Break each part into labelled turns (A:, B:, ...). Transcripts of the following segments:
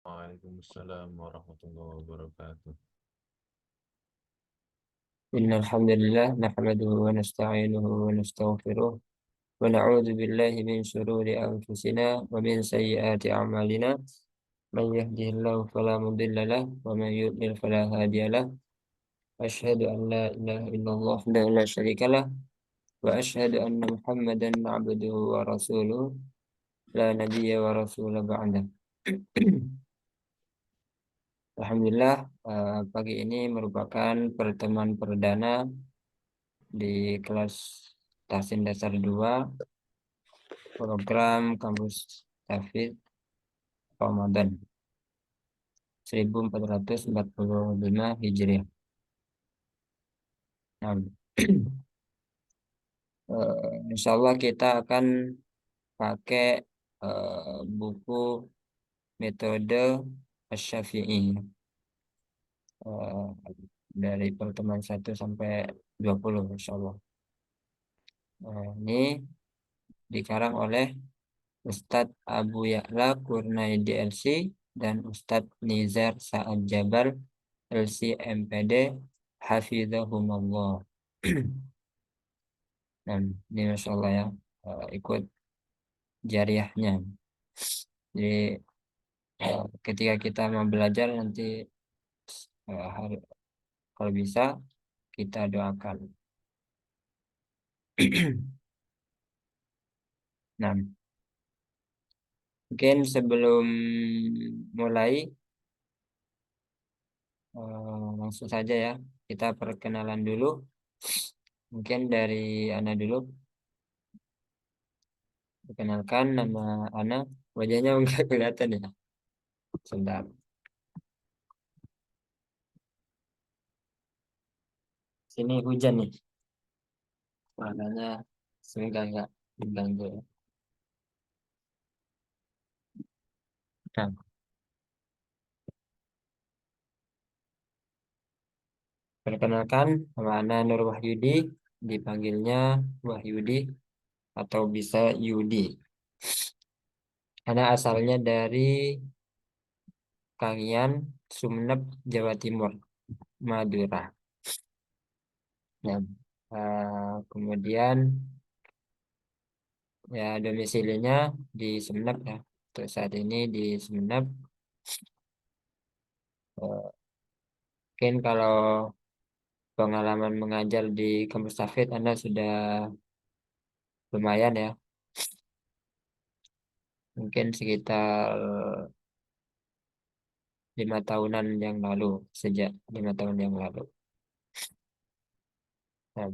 A: Waalaikumsalam warahmatullahi wabarakatuh.
B: إن الحمد لله نحمده ونستعينه ونستغفره ونعوذ بالله من شرور أنفسنا ومن سيئات أعمالنا من يهده الله فلا مضل له ومن يضلل فلا هادي له أشهد أن لا إله إلا الله وحده لا شريك له وأشهد أن محمدا عبده ورسوله لا نبي ورسول بعده. Alhamdulillah, pagi ini merupakan pertemuan perdana di kelas Tahsin Dasar 2 program kampus Tafid Ramadan 1445 Hijriah. Nah, insya Allah kita akan pakai buku metode Asy-Syafi'i, eh, dari pertemuan 1 sampai 20 insya Allah. Ini dikarang oleh Ustadz Abu Ya'la Kurnaidi LC dan Ustadz Nizar Sa'ad Jabal LC MPD Hafizahumullah. Dan ini Masya Allah ya, ikut jariahnya. Jadi ketika kita mau belajar nanti, kalau bisa kita doakan. Nah, mungkin sebelum mulai, langsung saja ya, kita perkenalan dulu. Mungkin dari Ana dulu. Perkenalkan, nama Ana. Wajahnya enggak kelihatan ya. Sebentar. Sini hujan nih. Makanya semoga enggak mengganggu. Nah, perkenalkan, nama Ana Nur Wahyudi. Dipanggilnya Wahyudi atau bisa Yudi. Ana asalnya dari Kangian, Sumeneb, Jawa Timur, Madura. Nah, kemudian ya domisilinya di Sumeneb ya. Untuk saat ini di Sumeneb. Mungkin kalau pengalaman mengajar di kampus Tafid Anda sudah lumayan ya. Mungkin sekitar 5 tahunan yang lalu, sejak 5 tahun yang lalu. Nah,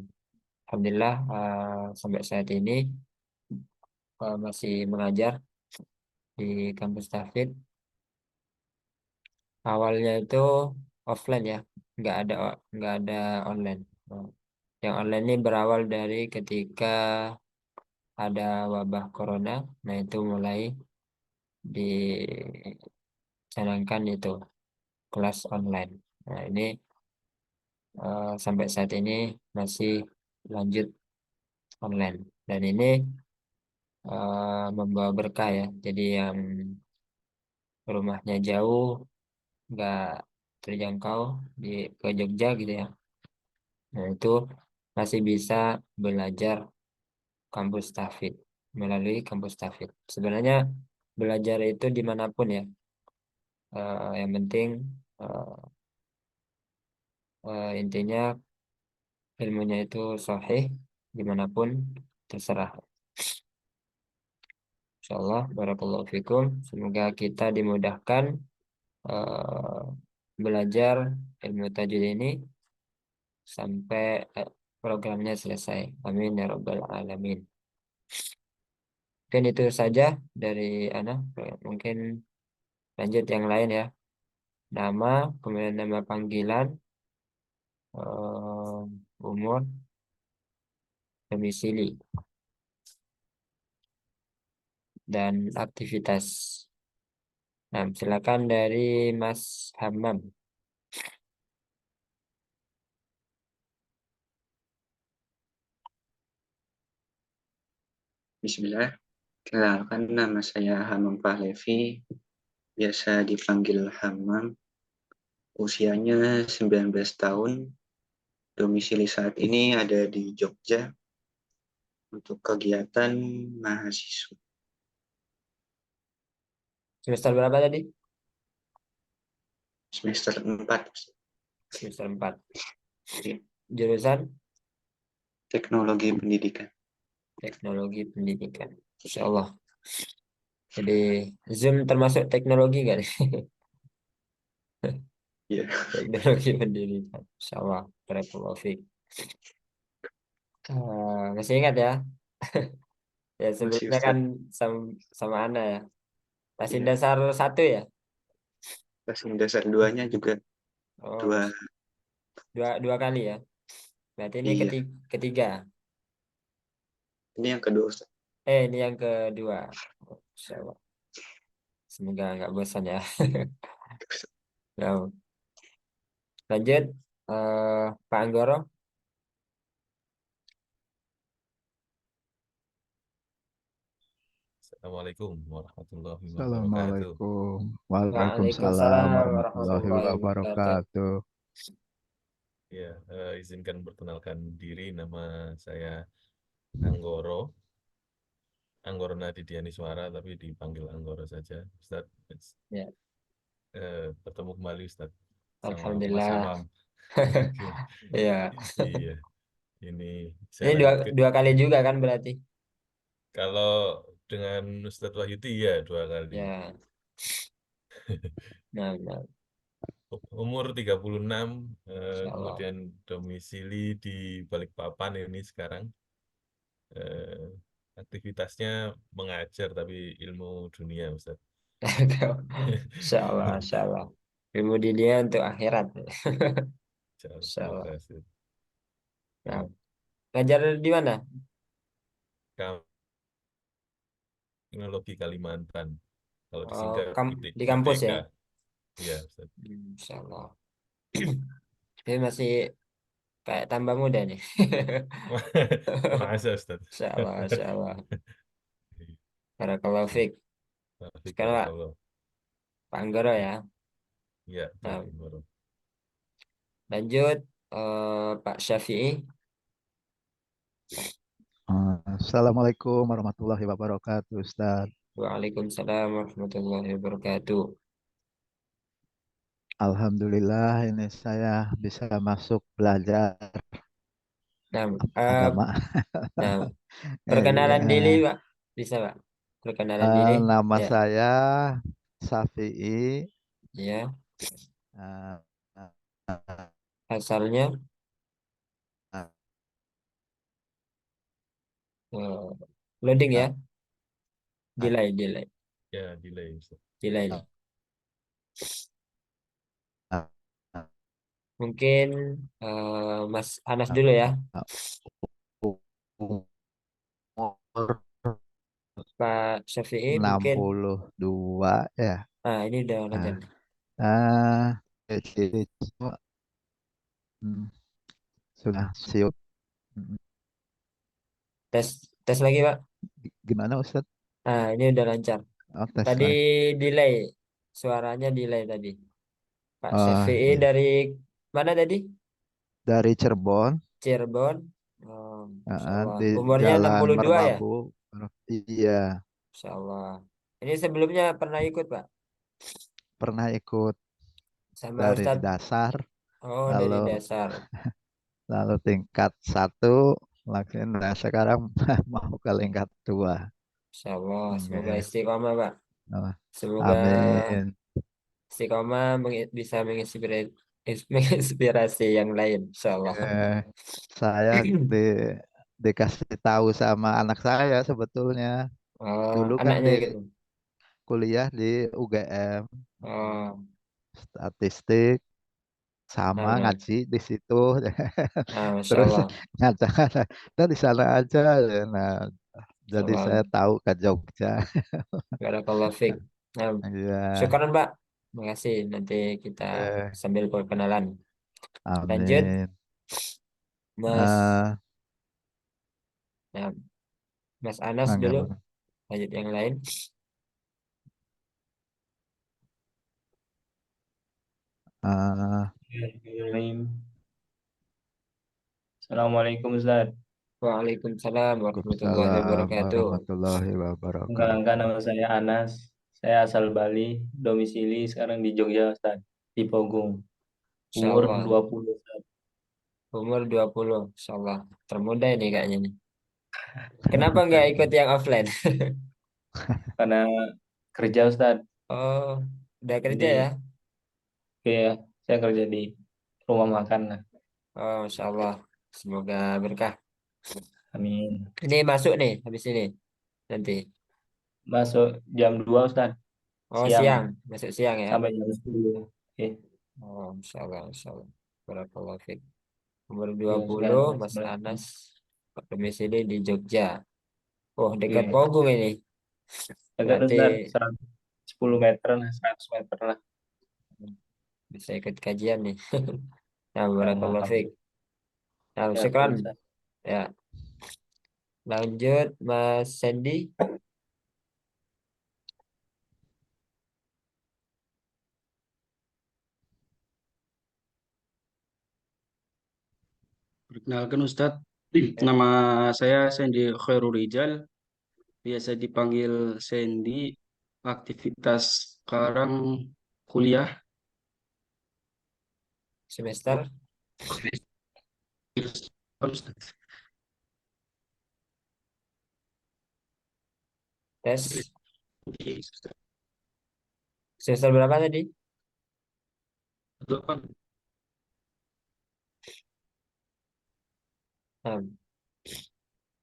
B: Alhamdulillah, sampai saat ini masih mengajar di kampus Tafid. Awalnya itu offline ya, nggak ada online. Nah, yang online ini berawal dari ketika ada wabah corona. Nah, itu mulai dicanangkan itu kelas online. Nah, ini sampai saat ini masih lanjut online. Dan ini membawa berkah ya. Jadi yang rumahnya jauh, nggak terjangkau ke Jogja gitu ya. Nah, itu masih bisa belajar kampus Tafid, melalui kampus Tafid. Sebenarnya belajar itu dimanapun ya. Yang penting eh, intinya ilmunya itu sahih dimanapun terserah. Insyaallah, barakallahu fikum. Semoga kita dimudahkan eh, belajar ilmu tajwid ini sampai programnya selesai. Amin ya rabbal alamin. Mungkin itu saja dari Ana. Mungkin lanjut yang lain ya. Nama, kemudian nama panggilan, umur, domisili, dan aktivitas. Nah, silakan dari Mas Hamam.
C: Bismillah, kenalkan nama saya Hamam Pahlevi, biasa dipanggil Hamam. Usianya 19 tahun, domisili saat ini ada di Jogja untuk kegiatan mahasiswa.
B: Semester berapa tadi?
C: Semester 4,
B: Semester 4. Jurusan
C: teknologi pendidikan.
B: teknologi pendidikan. Insya Allah. Jadi Zoom termasuk teknologi nggak nih?
C: Ya,
B: Teknologi pendidikan. Insya Allah. Barakallahu fiik. Masih ingat ya? Ya
C: masih
B: sebelumnya kan
C: Ustaz.
B: sama, sama Ana ya. Masih
C: Ya,
B: dasar satu ya?
C: kelas dasar duanya juga
B: Oh,
C: dua.
B: dua kali ya. Berarti ini
C: Iya,
B: ketiga.
C: ini yang kedua Ustaz.
B: Ini yang kedua. Oh, Insya Allah. Semoga nggak bosan ya. Ya, lanjut. Pak Anggoro.
A: Assalamualaikum warahmatullahi wabarakatuh.
D: Assalamualaikum. Waalaikumsalam
B: Waalaikumsalam
D: warahmatullahi
B: warahmatullahi wabarakatuh.
D: wabarakatuh.
A: Ya, izinkan perkenalkan diri, nama saya Anggoro, Anggoro Nadidiani Suara, tapi dipanggil Anggoro saja. Ustadz,
B: Ya,
A: bertemu kembali Ustadz sama Mas
B: Alhamdulillah.
A: Hamam.
B: Iya.
A: Iya, ini saya
B: Ini dua,
A: lanjut ke
B: dua kali juga kan berarti.
A: kalau dengan Ustadz Wahyudi ya 2 kali.
B: Ya, nah,
A: Umur 36,
B: Insya Allah.
A: kemudian domisili di Balikpapan ini sekarang. Eh, Aktivitasnya mengajar tapi ilmu dunia, Ustaz.
B: Insya Allah, Insya Allah. Ilmu dunia untuk akhirat. Insya
A: Semoga
B: Allah.
A: Ustaz.
B: Nah,
A: Ya.
B: ngajar di mana?
A: Teknologi Kalimantan. Kalau
B: Oh,
A: disingkat
B: di kampus
A: ITK.
B: ya?
A: Iya, Ustaz.
B: Insya Allah. Ini masih kayak tambah muda nih.
A: Masa, Ustaz.
B: Insya Allah, Insya Allah. Barakallahu fiik.
A: Taufik
B: Sekarang Pak,
A: barakallah.
B: Pak Anggoro ya.
A: Ya,
B: Nah,
A: Taufik barakallah.
B: lanjut Pak Syafi'i.
D: Assalamualaikum warahmatullahi wabarakatuh, Ustaz.
B: Waalaikumsalam warahmatullahi wabarakatuh.
D: Alhamdulillah ini saya bisa masuk belajar
B: Nah, eh,
D: agama.
B: nah, perkenalan diri,
D: Iya.
B: Pak. Bisa, Pak? Perkenalan diri.
D: Nama
B: Ya,
D: saya Safi'i.
B: ya.
D: Eh,
B: Asalnya
D: eh,
B: eh, loading
D: eh,
B: ya. Delay.
A: Ya, delay, Ustaz.
B: Delay.
D: eh,
B: Mungkin Mas Anas dulu ya.
D: umur
B: Pak Syafi'i mungkin.
D: 62 ya.
B: Nah, ini udah lancar.
D: Ah, ah, jadi, hmm, sudah siap. Hmm,
B: Tes tes lagi, Pak.
D: Gimana Ustaz?
B: Nah, ini udah lancar.
D: Oh, tes
B: Tadi
D: lagi.
B: delay. Suaranya delay tadi. Pak
D: Oh,
B: Syafi'i
D: iya.
B: dari mana tadi?
D: Dari Cirebon,
B: Cirebon. Insya Allah.
D: di
B: Umurnya
D: Jalan
B: 62 ya?
D: Merbabu. Iya,
B: Insya Allah. Ini sebelumnya pernah ikut, Pak?
D: pernah ikut
B: Sama
D: dari
B: Ustadz?
D: dasar,
B: Oh, dari
D: lalu
B: dasar.
D: tingkat 1, langsung nah sekarang mau ke tingkat 2.
B: Insya Allah. Semoga
D: Oke.
B: istiqomah, Pak.
D: Oh,
B: Semoga
D: amin.
B: istiqomah bisa menginspirasi, menginspirasi yang lain. Insya Allah.
D: Eh, saya di, dikasih tahu sama anak saya sebetulnya.
B: Oh,
D: Dulu kan
B: anaknya
D: di
B: gitu.
D: kuliah di UGM,
B: Oh,
D: statistik, sama
B: nah.
D: ngaji di situ.
B: Nah, Masya
D: Terus
B: Allah.
D: ngajak dan di sana aja. Nah,
B: Insya
D: jadi
B: Allah.
D: saya tahu ke Jogja.
B: Barakallahu fiik. Nah,
D: Iya,
B: syukuran, Pak. Terima kasih. Nanti kita
D: eh,
B: sambil perkenalan. Lanjut,
D: amin.
B: Mas.
D: Eh,
B: Ya, Mas Anas
D: enggak
B: dulu.
D: apa.
B: Lanjut yang lain.
D: Ah,
E: Assalamualaikum Ustaz.
B: Waalaikumsalam warahmatullahi
D: Waalaikumsalam
B: wabarakatuh.
D: warahmatullahi wabarakatuh.
E: Perkenalkan nama saya Anas. Saya asal Bali, domisili sekarang di Jogja Ustaz, di Pogung. Umur
B: Insyaallah.
E: 20 Ustaz.
B: Umur 20. Insyaallah. Termuda ini kayaknya nih. Kenapa nggak ikut yang offline?
E: Karena kerja Ustaz.
B: Oh, udah kerja ya?
E: Jadi ya, saya kerja di rumah makan lah.
B: Oh, insyaallah. Semoga berkah.
E: Amin.
B: Ini masuk nih habis ini nanti.
E: Masuk jam 2 Ustaz,
B: Oh,
E: siang
B: siang. Masuk siang ya?
E: sampai jam 10. Oke.
B: Oh, insyaallah, insyaallah. Barakallahu fiik. Umur
E: Ya,
B: 20,
E: sekarang
B: Mas
E: sebenarnya.
B: Anas. Domisili di Jogja. Oh, dekat
E: Oke.
B: Pogung ini.
E: Dekat
B: Berarti
E: Ustaz, 10 meter lah, 100 meter lah.
B: bisa ikut kajian nih. Nah,
E: Ya,
B: barakallahu
E: mantap.
B: fiik. Nah,
E: Ya,
B: syukran.
E: Ustaz.
B: Ya, lanjut Mas Sandy.
F: Perkenalkan Ustadz,
B: Ya,
F: nama saya Sandy Khairul Rijal, biasa dipanggil Sandy. Aktivitas sekarang kuliah,
B: semester,
F: Ustadz.
B: tes. Semester berapa tadi?
F: Delapan.
B: Nah,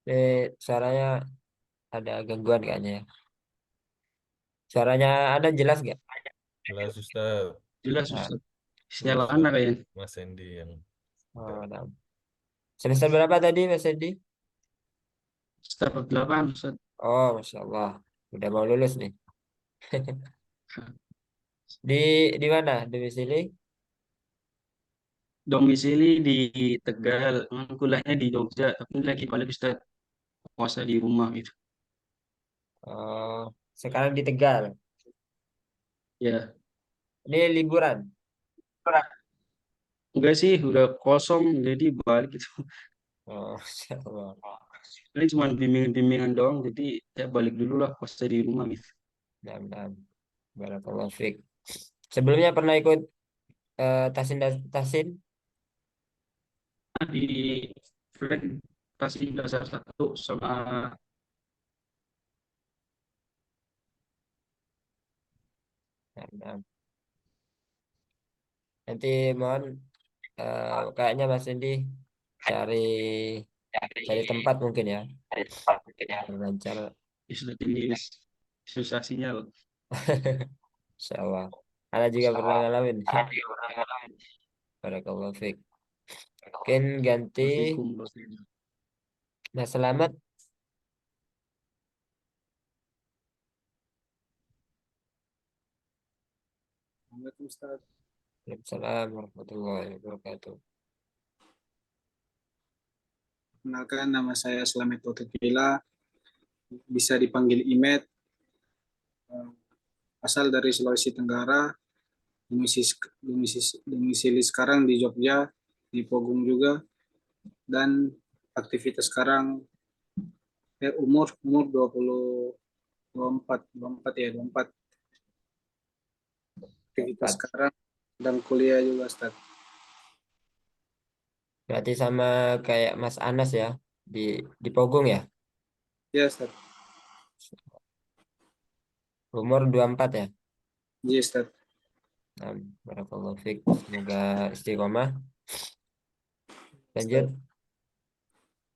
B: ini suaranya ada gangguan kayaknya ya. Suaranya ada jelas nggak?
A: Jelas Ustaz,
F: Jelas
B: Nah,
F: Ustadz.
A: Mas
F: Sinyal anak kayaknya.
A: Mas Hendy yang
B: oh, nah. Semester berapa tadi Mas Sandy?
F: Start 8 Ustadz.
B: Oh, Masya Allah. Udah mau lulus nih. Di di mana? Domisili?
F: Domisili di Tegal, kuliahnya di Jogja, tapi lagi balik Ustadz, puasa di rumah gitu.
B: Oh, sekarang di Tegal.
F: Ya,
B: Ini liburan.
F: enggak sih, udah kosong, jadi balik gitu.
B: Oh, Masya Allah.
F: Ini cuma bimbingan-bimbingan doang, jadi ya balik dulu lah puasa di rumah gitu.
B: Nah, nah. Barakallahu fiik. Sebelumnya pernah ikut Tasin Tasin?
F: Di Fren kasih dasar satu sama
B: Nah, nah. Nanti mohon kayaknya Mas Indi cari cari tempat mungkin ya. Lancar.
F: istilah jenis susah sinyal.
B: Insya Allah. Ana juga pernah ngalamin. Barakallahu fiik. Mungkin ganti
F: Waalaikumsalam.
B: Mas Selamat. Waalaikumsalam warahmatullahi wabarakatuh.
G: Kenalkan, nama saya Slamet Taufikila, bisa dipanggil Imet, asal dari Sulawesi Tenggara, domisili sekarang di Jogja, di Pogung juga, dan aktivitas sekarang umur 24 ya, 24. Aktivitas
B: Empat.
G: sekarang dan kuliah juga, Ustaz.
B: Berarti sama kayak Mas Anas ya di Pogong ya.
G: Ya, Ustaz.
B: Umur 24 ya.
G: Iya, Ustaz.
B: Nah, barakallahu fiik. Semoga istiqomah. Lanjut.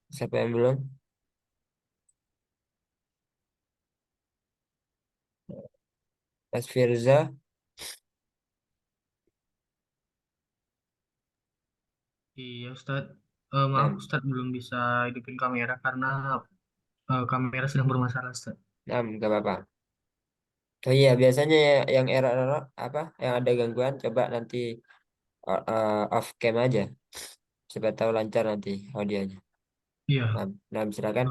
B: Siapa yang belum? Mas Firza.
H: Iya Ustadz,
B: Nah,
H: maaf Ustadz belum bisa hidupin kamera karena kamera sedang bermasalah Ustadz.
B: nah, nggak apa-apa. Oh iya, biasanya yang error apa? Yang ada gangguan, coba nanti off cam aja. Siapa tahu lancar nanti audionya.
H: Iya,
B: Nah, nah, silakan.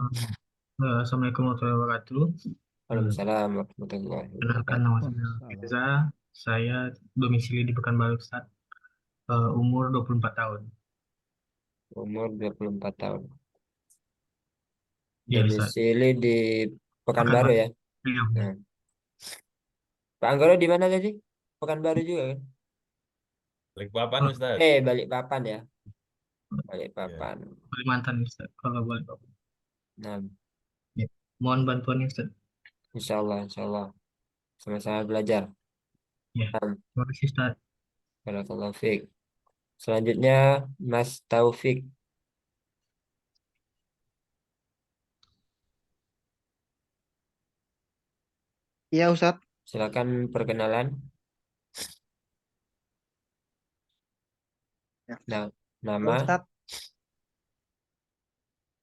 H: Assalamualaikum warahmatullahi wabarakatuh. Eh,
B: Waalaikumsalam warahmatullahi
H: Kenalkan
B: wabarakatuh.
H: nama saya
D: Waalaikumsalam.
H: Firza, saya domisili di Pekanbaru Ustadz. umur 24 tahun.
B: Umur 24 tahun.
H: Iya, Ustaz.
B: Domisili di Pekanbaru
H: Pekanbaru.
B: ya.
H: Iya, benar.
B: Nah, Pak Anggoro di mana tadi? Pekanbaru juga kan?
A: Balikpapan
H: Kalau
A: Ustaz.
B: Balikpapan ya.
A: Ya.
B: Balikpapan.
H: Kalimantan, Ustaz. Kalau boleh, Pak.
B: Nah,
H: Ya. Mohon bantuannya, Ustaz.
B: insya Allah. Sama-sama belajar.
H: Ya.
B: Nah,
H: Terima kasih, Ustaz.
B: barakallahu fiik. Selanjutnya Mas Taufik.
I: Iya Ustadz.
B: Silakan perkenalan.
I: Ya.
B: Nah,
I: Halo
B: nama,
I: Ustadz.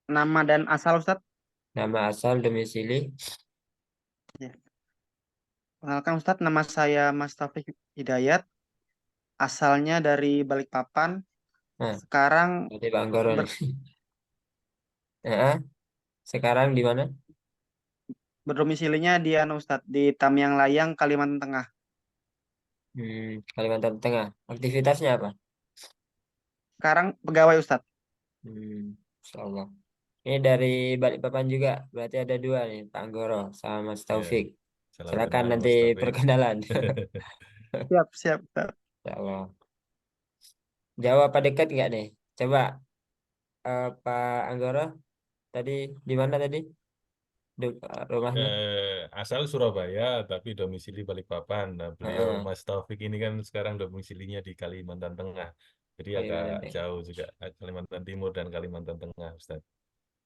I: Nama dan asal Ustadz.
B: nama asal, domisili.
I: Ya. Kenalkan Ustadz, nama saya Mas Taufik Hidayat. Asalnya dari Balikpapan.
B: Nah,
I: Sekarang
B: berarti Pak Anggoro
I: ber,
B: nih. Nah, sekarang di mana?
I: berdomisilinya di Ustadz, di Tamiang Layang, Kalimantan Tengah.
B: Kalimantan Tengah. Aktivitasnya apa?
I: Sekarang pegawai Ustadz.
B: Insya Allah. Ini dari Balikpapan juga. Berarti ada dua nih, Pak Anggoro sama Mas
A: Ya.
B: Taufik.
A: Salam
B: Silakan
A: kenal
B: nanti
A: Mas Taufik.
B: perkenalan.
I: Siap, siap.
B: Insya Allah. Jauh apa dekat nggak nih? Coba Pak Anggoro tadi di mana tadi? Rumahnya?
A: Asal Surabaya tapi domisili Balikpapan. Nah, beliau
B: Heeh.
A: Mas Taufik ini kan sekarang domisilinya di Kalimantan Tengah. Jadi agak
B: Kalimantan Tengah.
A: jauh juga Kalimantan Timur dan Kalimantan Tengah, Ustaz.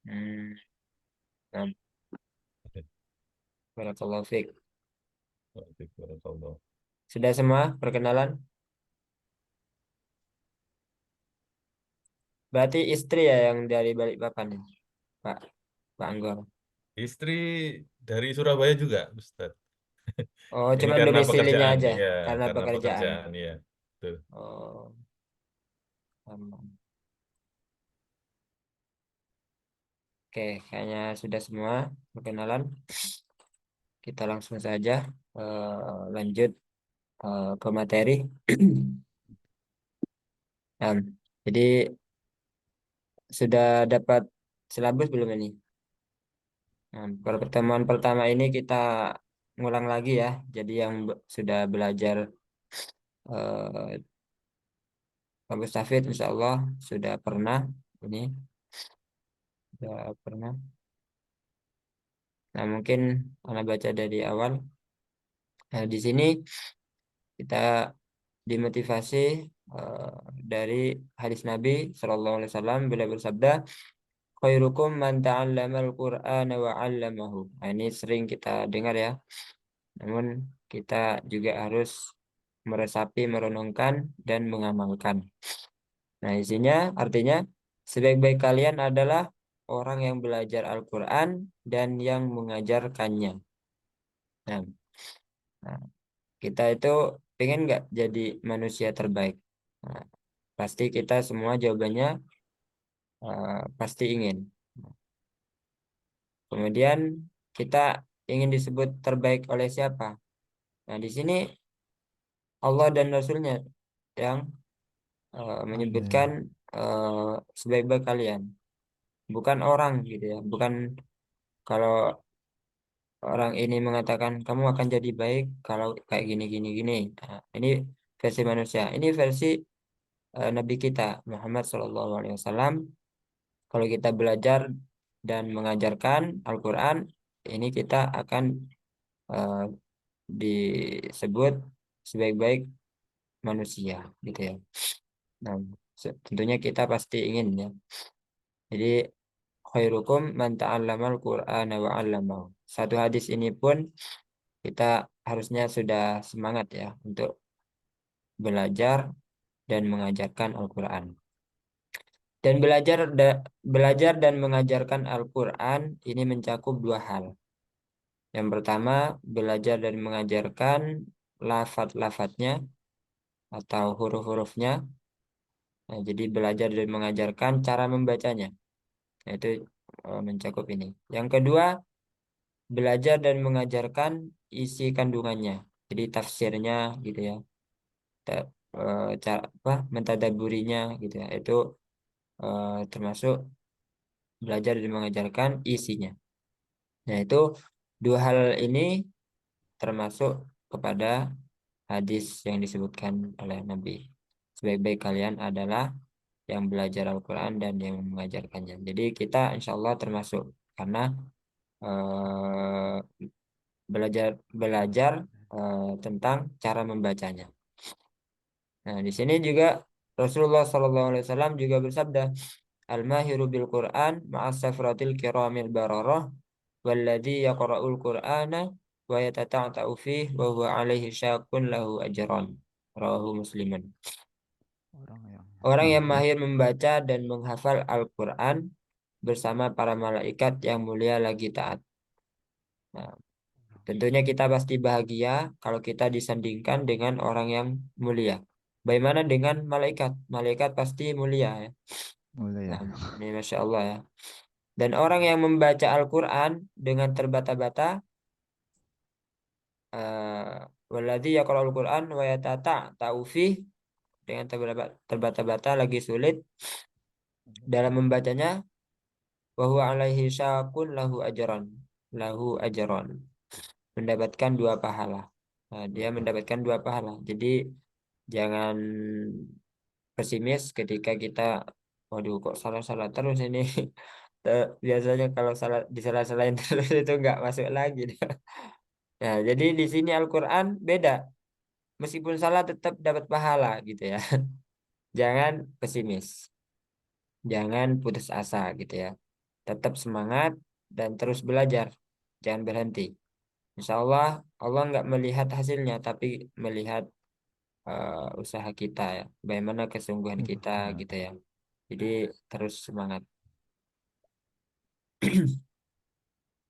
B: Hmm. Nah, barakallahu fiik.
A: Waalaikumsalam.
B: Sudah semua perkenalan? Berarti istri ya yang dari Balikpapan ya, Pak Pak Anggoro.
A: Istri dari Surabaya juga, Ustaz.
B: Oh,
A: Ini
B: cuman
A: karena
B: domisilinya
A: pekerjaan,
B: aja
A: ya,
B: karena
A: karena
B: pekerjaan.
A: pekerjaan, ya. Betul.
B: Oh, aman. Oke, kayaknya sudah semua perkenalan. Kita langsung saja lanjut ke materi. Nah, jadi sudah dapat silabus belum ini? Nah, pada pertemuan pertama ini kita ngulang lagi ya. Jadi yang sudah belajar eh, Pak Mustafid, insya Allah sudah pernah ini, sudah pernah. Nah, mungkin anak baca dari awal. Nah, di sini kita dimotivasi eh, dari hadis Nabi Shallallahu Alaihi Wasallam beliau bersabda, khairukum man ta'allamal Qur'ana wa 'allamahu. Nah, ini sering kita dengar ya. Namun kita juga harus meresapi, merenungkan dan mengamalkan. Nah, isinya artinya sebaik-baik kalian adalah orang yang belajar Al-Qur'an dan yang mengajarkannya. Nah, nah, kita itu pengen nggak jadi manusia terbaik? Nah, pasti kita semua jawabannya pasti ingin. Kemudian kita ingin disebut terbaik oleh siapa? Nah, di sini Allah dan Rasulnya yang menyebutkan sebaik-baik kalian, bukan orang gitu ya. Bukan kalau orang ini mengatakan kamu akan jadi baik kalau kayak gini gini gini. Nah, ini versi manusia. Ini versi Nabi kita Muhammad SAW. Kalau kita belajar dan mengajarkan Al-Quran, ini kita akan eh, disebut sebaik-baik manusia, gitu ya. Nah, tentunya kita pasti ingin ya. Jadi khairukum man ta'allamal Qur'ana wa 'allamahu. Satu hadis ini pun kita harusnya sudah semangat ya untuk belajar dan mengajarkan Al-Quran. Dan belajar dan mengajarkan Al-Quran ini mencakup dua hal. Yang pertama, belajar dan mengajarkan lafaz-lafaznya atau huruf-hurufnya. Nah, jadi belajar dan mengajarkan cara membacanya. Nah, itu mencakup ini. Yang kedua, belajar dan mengajarkan isi kandungannya. Jadi tafsirnya gitu ya. cara apa mentadaburinya gitu ya. Itu termasuk belajar dan mengajarkan isinya. Nah, itu dua hal ini termasuk kepada hadis yang disebutkan oleh Nabi. Sebaik-baik kalian adalah yang belajar Al-Quran dan yang mengajarkannya. Jadi kita insya Allah termasuk karena eh, belajar belajar tentang cara membacanya. Nah, di sini juga Rasulullah SAW juga bersabda, Al-mahiru bil Quran ma'as-safratil kiramil bararah walladzi yaqra'ul Qur'ana wa yatata'ta'u fihi wa huwa alaihi syakun lahu ajran. Rawahu Muslimun. Orang yang mahir membaca dan menghafal Al-Quran bersama para malaikat yang mulia lagi taat. Nah, tentunya kita pasti bahagia kalau kita disandingkan dengan orang yang mulia. Bagaimana dengan malaikat? Malaikat pasti mulia ya.
D: Mulia.
B: Nah, ini Masya Allah ya. Dan orang yang membaca Al-Quran dengan terbata-bata, waladzi yaqra'ul Quran wa yatata'ta'u fihi, dengan terbata-bata lagi sulit dalam membacanya, wa huwa alaihi syakun lahu ajran. Lahu ajran. Mendapatkan 2 pahala. Nah, dia mendapatkan 2 pahala. Jadi jangan pesimis ketika kita, waduh kok salah-salah terus ini. Biasanya kalau salah disalah-salahin terus itu nggak masuk lagi. Nah, jadi di sini Al-Quran beda. Meskipun salah tetap dapat pahala gitu ya. Jangan pesimis. Jangan putus asa gitu ya. Tetap semangat dan terus belajar. Jangan berhenti. Insya Allah, Allah nggak melihat hasilnya, tapi melihat usaha kita ya. Bagaimana kesungguhan kita gitu ya. Jadi terus semangat.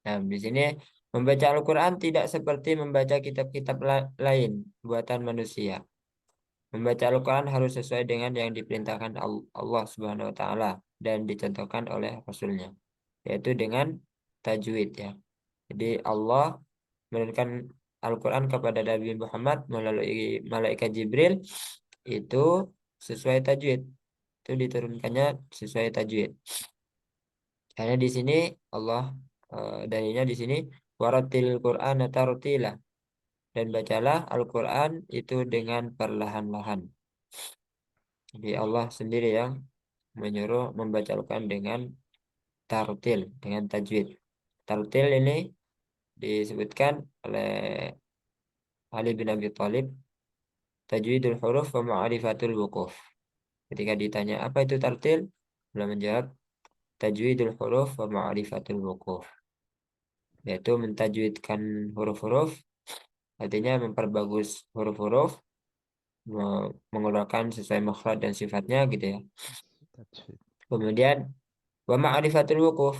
B: Nah, di sini membaca Al-Quran tidak seperti membaca kitab-kitab lain buatan manusia. Membaca Al-Quran harus sesuai dengan yang diperintahkan Allah Subhanahu wa Ta'ala dan dicontohkan oleh Rasulnya, yaitu dengan tajwid ya. Jadi Allah menurunkan Al-Quran kepada Nabi Muhammad melalui malaikat Jibril itu sesuai tajwid. Itu diturunkannya sesuai tajwid. Karena di sini Allah dalilnya di sini waratil Qur'an tartila, dan bacalah Al-Quran itu dengan perlahan-lahan. Jadi Allah sendiri yang menyuruh membaca Al-Quran dengan tartil, dengan tajwid. Tartil ini disebutkan oleh Ali bin Abi Thalib, tajwidul huruf wa ma'rifatul wuquf. Ketika ditanya apa itu tartil, beliau menjawab tajwidul huruf wa ma'rifatul wuquf, yaitu mentajwidkan huruf-huruf, artinya memperbagus huruf-huruf, mengeluarkan sesuai makhraj dan sifatnya gitu ya. Kemudian wa ma'rifatul wuquf,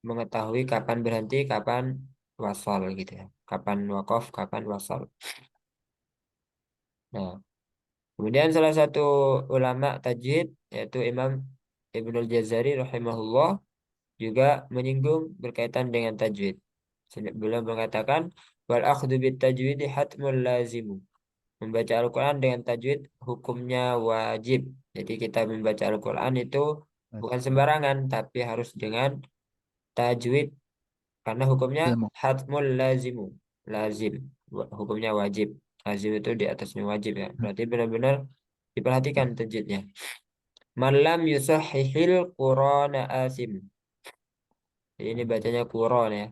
B: mengetahui kapan berhenti, kapan wasal gitu ya. Kapan waqaf, kapan wasal. Nah, kemudian salah satu ulama tajwid yaitu Imam Ibnul Jazari rahimahullah juga menyinggung berkaitan dengan tajwid. Beliau mengatakan wal akhdhu bit tajwid hatmul lazimu. Membaca Al-Quran dengan tajwid hukumnya wajib. Jadi kita membaca Al-Quran itu bukan sembarangan, tapi harus dengan tajwid. Karena hukumnya hatmul lazimu. Lazim. Hukumnya wajib. Lazim itu di atasnya wajib ya. Berarti benar-benar diperhatikan tajwidnya. Malam yusahhihil Qur'ana asim. Jadi ini bacanya Qur'an ya.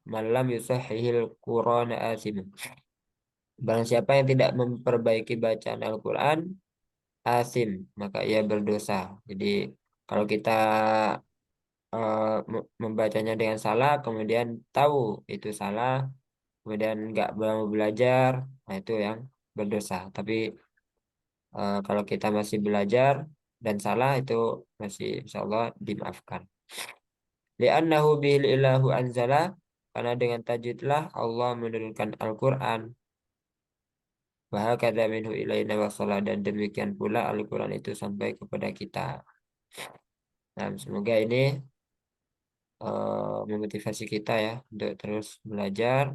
B: Malam yusahhihil Qur'ana asim. Barang siapa yang tidak memperbaiki bacaan Al-Quran, asim, maka ia berdosa. Jadi kalau kita membacanya dengan salah, kemudian tahu itu salah, kemudian nggak mau belajar, nah itu yang berdosa. Tapi kalau kita masih belajar dan salah, itu masih insya Allah dimaafkan. Li'annahu bihil ilahu anzala, karena dengan tajwidlah Allah menurunkan Al-Quran. Wahakadha minhu ilaina wassalah, dan demikian pula Al-Quran itu sampai kepada kita. Nah, semoga ini memotivasi kita ya untuk terus belajar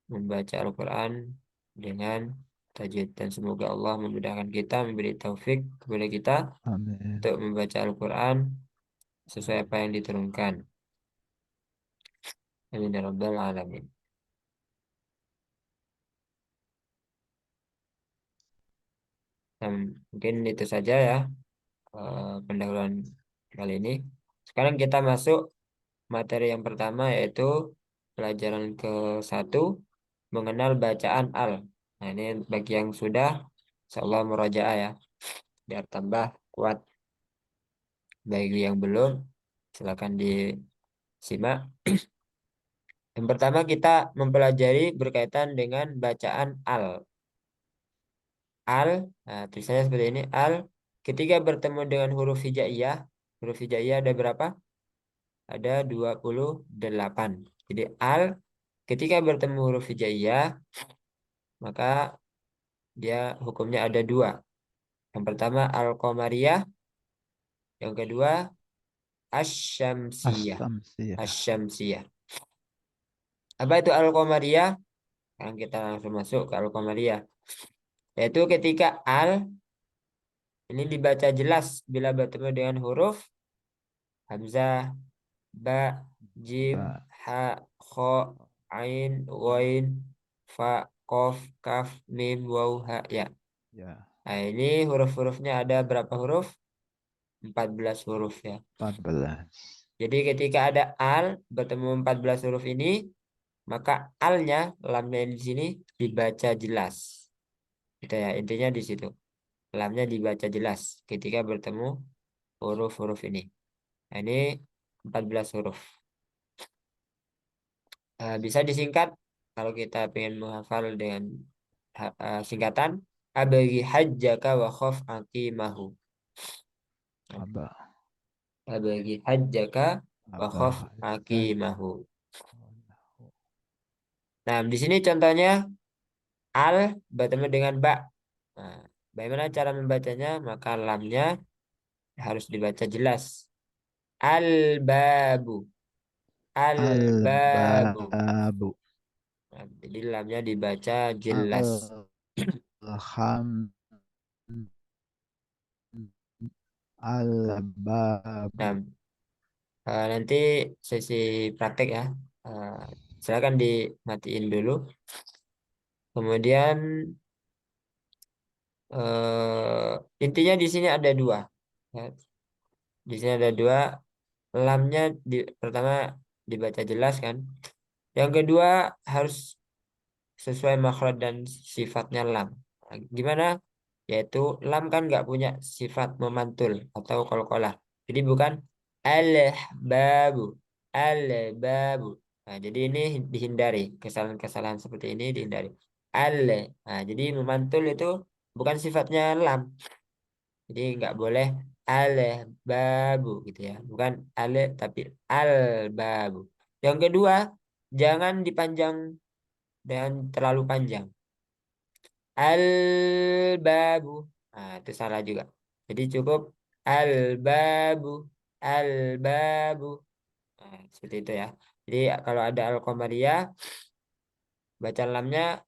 B: membaca Al-Quran dengan tajwid. Dan semoga Allah memudahkan kita, memberi taufik kepada kita
D: Amin.
B: untuk membaca Al-Quran sesuai apa yang diturunkan. Amin ya rabbal alamin. Dan mungkin itu saja ya pendahuluan kali ini. Sekarang kita masuk materi yang pertama, yaitu pelajaran ke-1, mengenal bacaan al. Nah, ini bagi yang sudah, insyaallah murojaah ya, biar tambah kuat. Bagi yang belum, silakan disimak. Yang pertama kita mempelajari berkaitan dengan bacaan al. Al, nah, tulisannya seperti ini. Al, ketika bertemu dengan huruf hijaiyah ada berapa? Ada 28. Jadi al, ketika bertemu huruf hijaiyah, maka dia hukumnya ada dua. Yang pertama al-qamariyah, yang kedua asyamsiyah.
D: Asyamsiyah.
B: Asyamsiyah. Apa itu al-qamariyah? Sekarang kita langsung masuk ke al-qamariyah. Yaitu ketika al ini dibaca jelas bila bertemu dengan huruf hamzah, ba, jim,
D: Ba.
B: ha, kho, ain, ghain, fa, qaf, kaf, mim, waw, ha, ya.
D: Ya.
B: Nah, ini huruf-hurufnya ada berapa huruf? 14 huruf ya.
D: 14.
B: Jadi ketika ada al bertemu 14 huruf ini, maka alnya, lamnya di sini dibaca jelas. Gitu ya, intinya di situ. Lamnya dibaca jelas ketika bertemu huruf-huruf ini. Nah, ini 14 huruf. Bisa disingkat kalau kita ingin menghafal dengan singkatan abagi hajjaka wa khaf aqimahu.
D: Aba.
B: Abagi hajjaka wa khaf
D: Aba.
B: aqimahu. Nah, di sini contohnya al bertemu dengan ba. Nah, bagaimana cara membacanya? Maka lamnya harus dibaca jelas. Al-babu. Al-babu.
D: Al-babu.
B: Nah, jadi lamnya dibaca jelas.
D: Alham. Al-babu.
B: Nah, nanti sesi praktek ya. Silakan dimatiin dulu. Kemudian intinya di sini ada dua. Ya. Di sini ada dua. Lamnya pertama dibaca jelas kan. Yang kedua harus sesuai makhraj dan sifatnya lam. Nah, gimana? Yaitu lam kan nggak punya sifat memantul atau qalqalah. Jadi bukan al-babu, al-babu. Nah, jadi ini dihindari, kesalahan-kesalahan seperti ini dihindari. Al. Nah, jadi memantul itu bukan sifatnya lam. Jadi nggak boleh al-babu gitu ya. Bukan al tapi al-babu. Yang kedua, jangan dipanjang dan terlalu panjang. Al-babu. Nah, itu salah juga. Jadi cukup al-babu, al-babu. Nah, seperti itu ya. Jadi kalau ada al-qamariyah, baca lamnya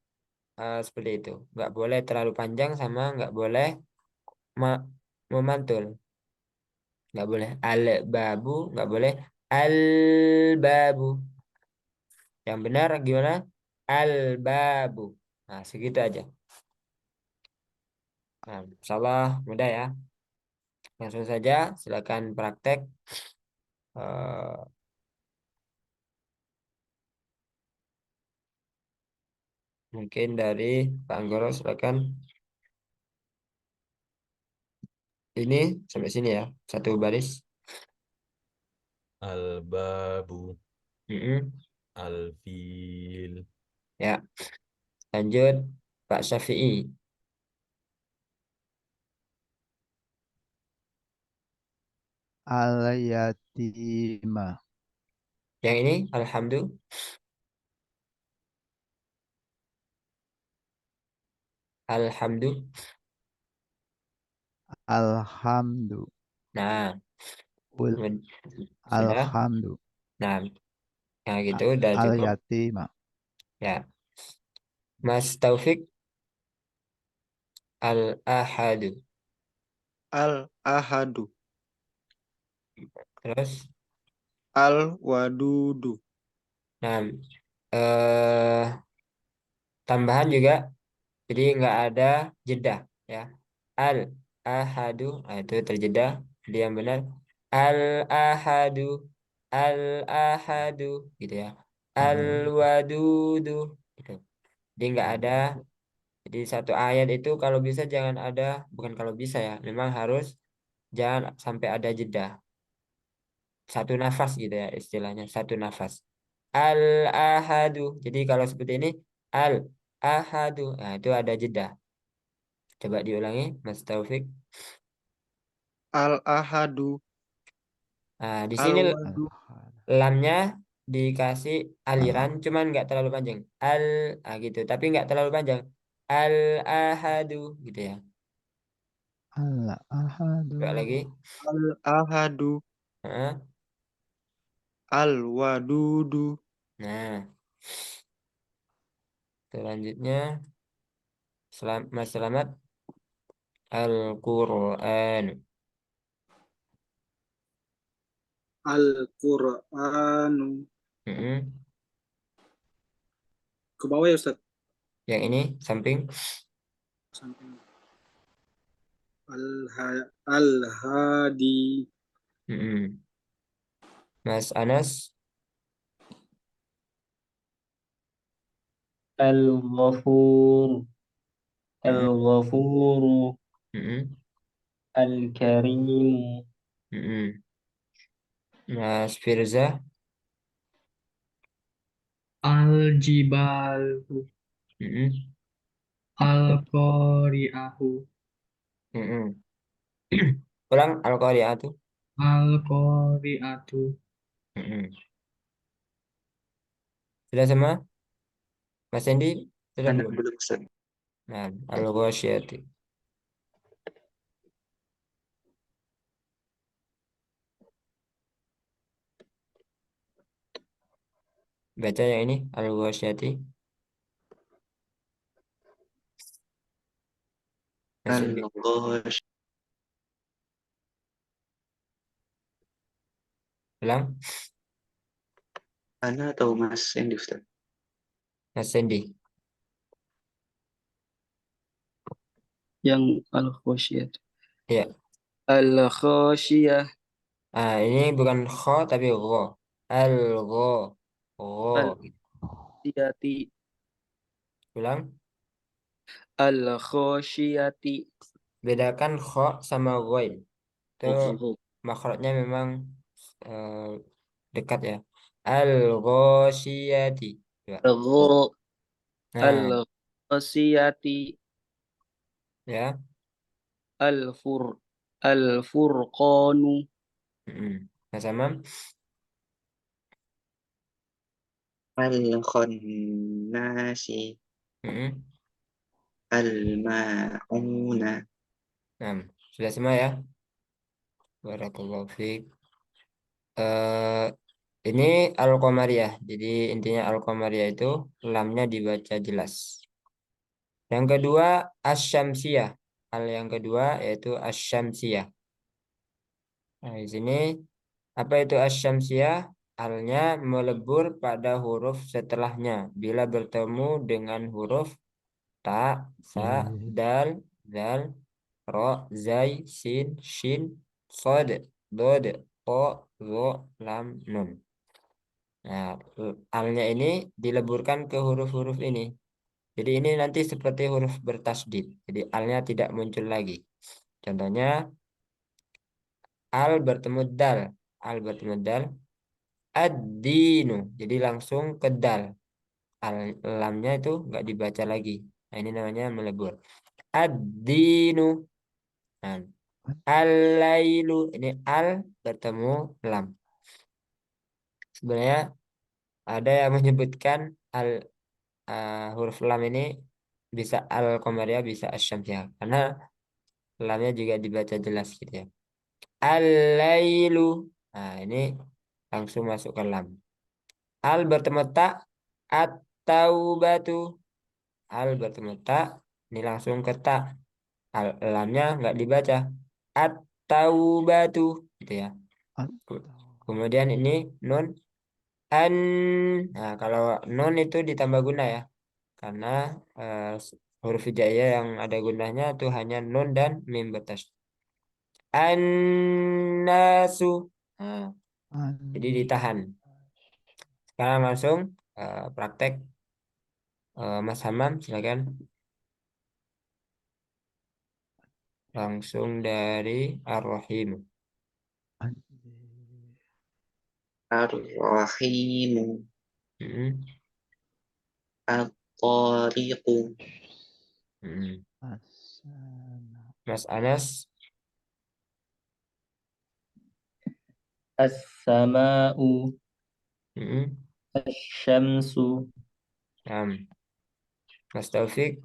B: seperti itu. Nggak boleh terlalu panjang sama nggak boleh ma- memantul. Nggak boleh al-babu, nggak boleh al-babu. Yang benar gimana? Al-babu. Nah, segitu aja. Nah, insyaallah mudah ya. Langsung saja, silakan praktek. Eh, mungkin dari Pak Anggoro, silakan. Ini sampai sini ya, satu baris.
A: Al-babu.
B: Mm-mm.
A: Al-fil.
B: Ya, lanjut Pak Syafi'i.
D: Al-yatima.
B: Yang ini, alhamdulillah. Alhamdulillah.
D: Alhamdu.
B: Nah,
D: Ul.
B: sudah.
D: Alhamdu.
B: Nah, yang gitu udah cukup.
D: Al-yatima.
B: Ya, Mas Taufik. Al-ahadu.
I: Al-ahadu.
B: Terus,
I: Al-wadudu.
B: nah, tambahan juga, jadi nggak ada jeda ya. Al-ahadu, nah, itu terjeda. Jadi yang benar al-ahadu, al-ahadu, gitu ya. Al-wadudu, gitu. Jadi nggak ada. Jadi satu ayat itu kalau bisa jangan ada, bukan kalau bisa ya, memang harus jangan sampai ada jeda. Satu nafas gitu ya istilahnya, satu nafas. Al-ahadu. Jadi kalau seperti ini, al-ahadu. Nah, itu ada jeda. Coba diulangi, Mas Taufik.
I: Al-ahadu.
B: Nah, di sini
I: Al-wadu.
B: lamnya dikasih aliran, cuman nggak terlalu panjang. Gitu, tapi nggak terlalu panjang. Al-ahadu, gitu ya.
D: Al-ahadu.
B: Coba lagi.
I: Al-ahadu.
B: Heeh.
I: Al-wadudu.
B: Nah, selanjutnya, Mas Selamat, Al-Qur'an.
G: Al-Qur'anu.
B: Mm-mm.
G: Ke bawah ya Ustaz.
B: Yang ini samping.
G: Samping. Al-hadi.
B: Mm-mm. Mas Anas.
E: Al-Ghafur.
B: Mm-mm.
E: Al-Ghafuru.
B: Mm-mm.
E: Al-Karimu.
B: Mm-mm. Mas Firza.
H: Al-jibalu.
B: Mm-mm.
H: Al-qari'ahu.
B: Mm-mm. Ulang Al-Qari'atu.
H: Al-qari'atu.
B: Mm-mm. Sudah semua? Mas Hendy sudah
C: Anak
B: belum?
C: belum Ustaz.
B: Nah, Al-Ghasyiyati. Baca yang ini Al-Ghasyiyati. Mas Hendy.
C: Al-ghash.
B: Ulang
C: Ana atau Mas Hendy Ustaz?
B: Mas Hendy.
F: Yang al-khosyiyah.
B: Iya.
F: Al-khosyiyah.
B: Ini bukan kho tapi gho. Al-gho. Gho.
F: Al-khosyiyati.
B: Ulang.
F: Al-khosyiyati.
B: Bedakan kho sama ghoin. Itu
F: Oh,
B: makhrajnya memang eh, dekat ya. Al-ghasyiyati. Coba.
F: al-gho.
B: Nah,
F: Al-khosyiyati.
B: ya.
F: Al-fur. Al-furqanu.
B: Nah, sama.
C: Al-khannasi.
B: Mm-mm.
C: Al-ma'una.
B: Nah, sudah semua ya. Barakallahu fiik. Eh, ini Al-Qamariyah. Jadi intinya Al-Qamariyah itu lamnya dibaca jelas. Yang kedua Asy-Syamsiyah. Hal yang kedua yaitu Asy-Syamsiyah. Nah, di sini apa itu Asy-Syamsiyah? Halnya melebur pada huruf setelahnya bila bertemu dengan huruf ta, sa, dal, zal, ro, zai, sin, shin, sod, dod, ko, ro, lam, nun. Nah, alnya ini dileburkan ke huruf-huruf ini. Jadi ini nanti seperti huruf bertasdid. Jadi alnya tidak muncul lagi. Contohnya al bertemu dal. Al bertemu dal. Ad-dinu. Jadi langsung ke dal. Al lamnya itu nggak dibaca lagi. Nah, ini namanya melebur. Ad-dinu. Nah, al-lailu. Ini al bertemu lam. Sebenarnya ada yang menyebutkan al huruf lam ini bisa al-qamariyah, bisa asy-syamsiyah. Karena lamnya juga dibaca jelas gitu ya. Al-lailu. Nah, ini langsung masuk ke lam. Al bertemu ta, at-taubatu. Al bertemu ta, ini langsung ke ta. Lamnya nggak dibaca. At-taubatu gitu ya.
D: At-
B: Kemudian ini nun an. Nah, kalau nun itu ditambah guna ya. Karena huruf hijaiyah yang ada gunanya itu hanya nun dan mim batas. An-nasu. Nah, jadi
D: an-
B: ditahan. Sekarang langsung praktek. Mas Hamam, silakan. Langsung dari Ar-Rahim.
D: an-
C: Ar-Rahimu.
B: Mm-mm.
C: At-Tariqu.
B: Mm-mm.
D: Asana.
B: Mas Anas.
E: As-sama'u,
B: Mm-mm.
E: asy-syamsu,
B: Nam. Mas Taufik.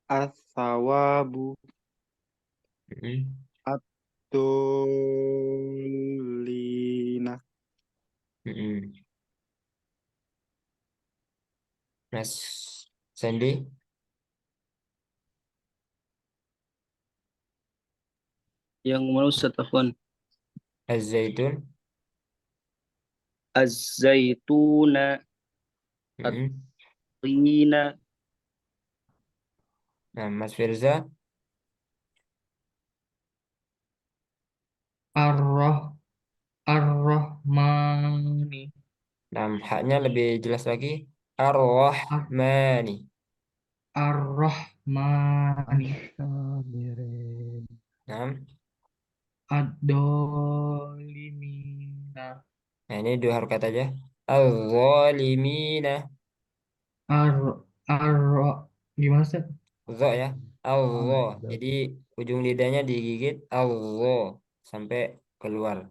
I: As-sawabu.
B: Mm-mm.
I: Ad-dolina.
B: Mm-mm. Mas Sandy.
F: Yang mana Ustaz Afwan?
B: Az-Zaitun.
F: Az-zaituna,
B: Mm-mm.
F: at-tina,
B: Nah, Mas Firza.
H: Ar-Rah Ar-Rahmani.
B: Nah, haknya lebih jelas lagi.
H: Ar-
B: Ar-Rahmani.
H: Ar-Rahmani.
D: Asyabirin.
B: Nah,
H: Ad-Dolimina.
B: nah, ini dua harokat aja. Al-Zalimina.
H: Ar Ar gimana Ustaz?
B: Zo ya. Allah.
D: Ad-
B: Jadi ujung lidahnya digigit. Allah. Sampai keluar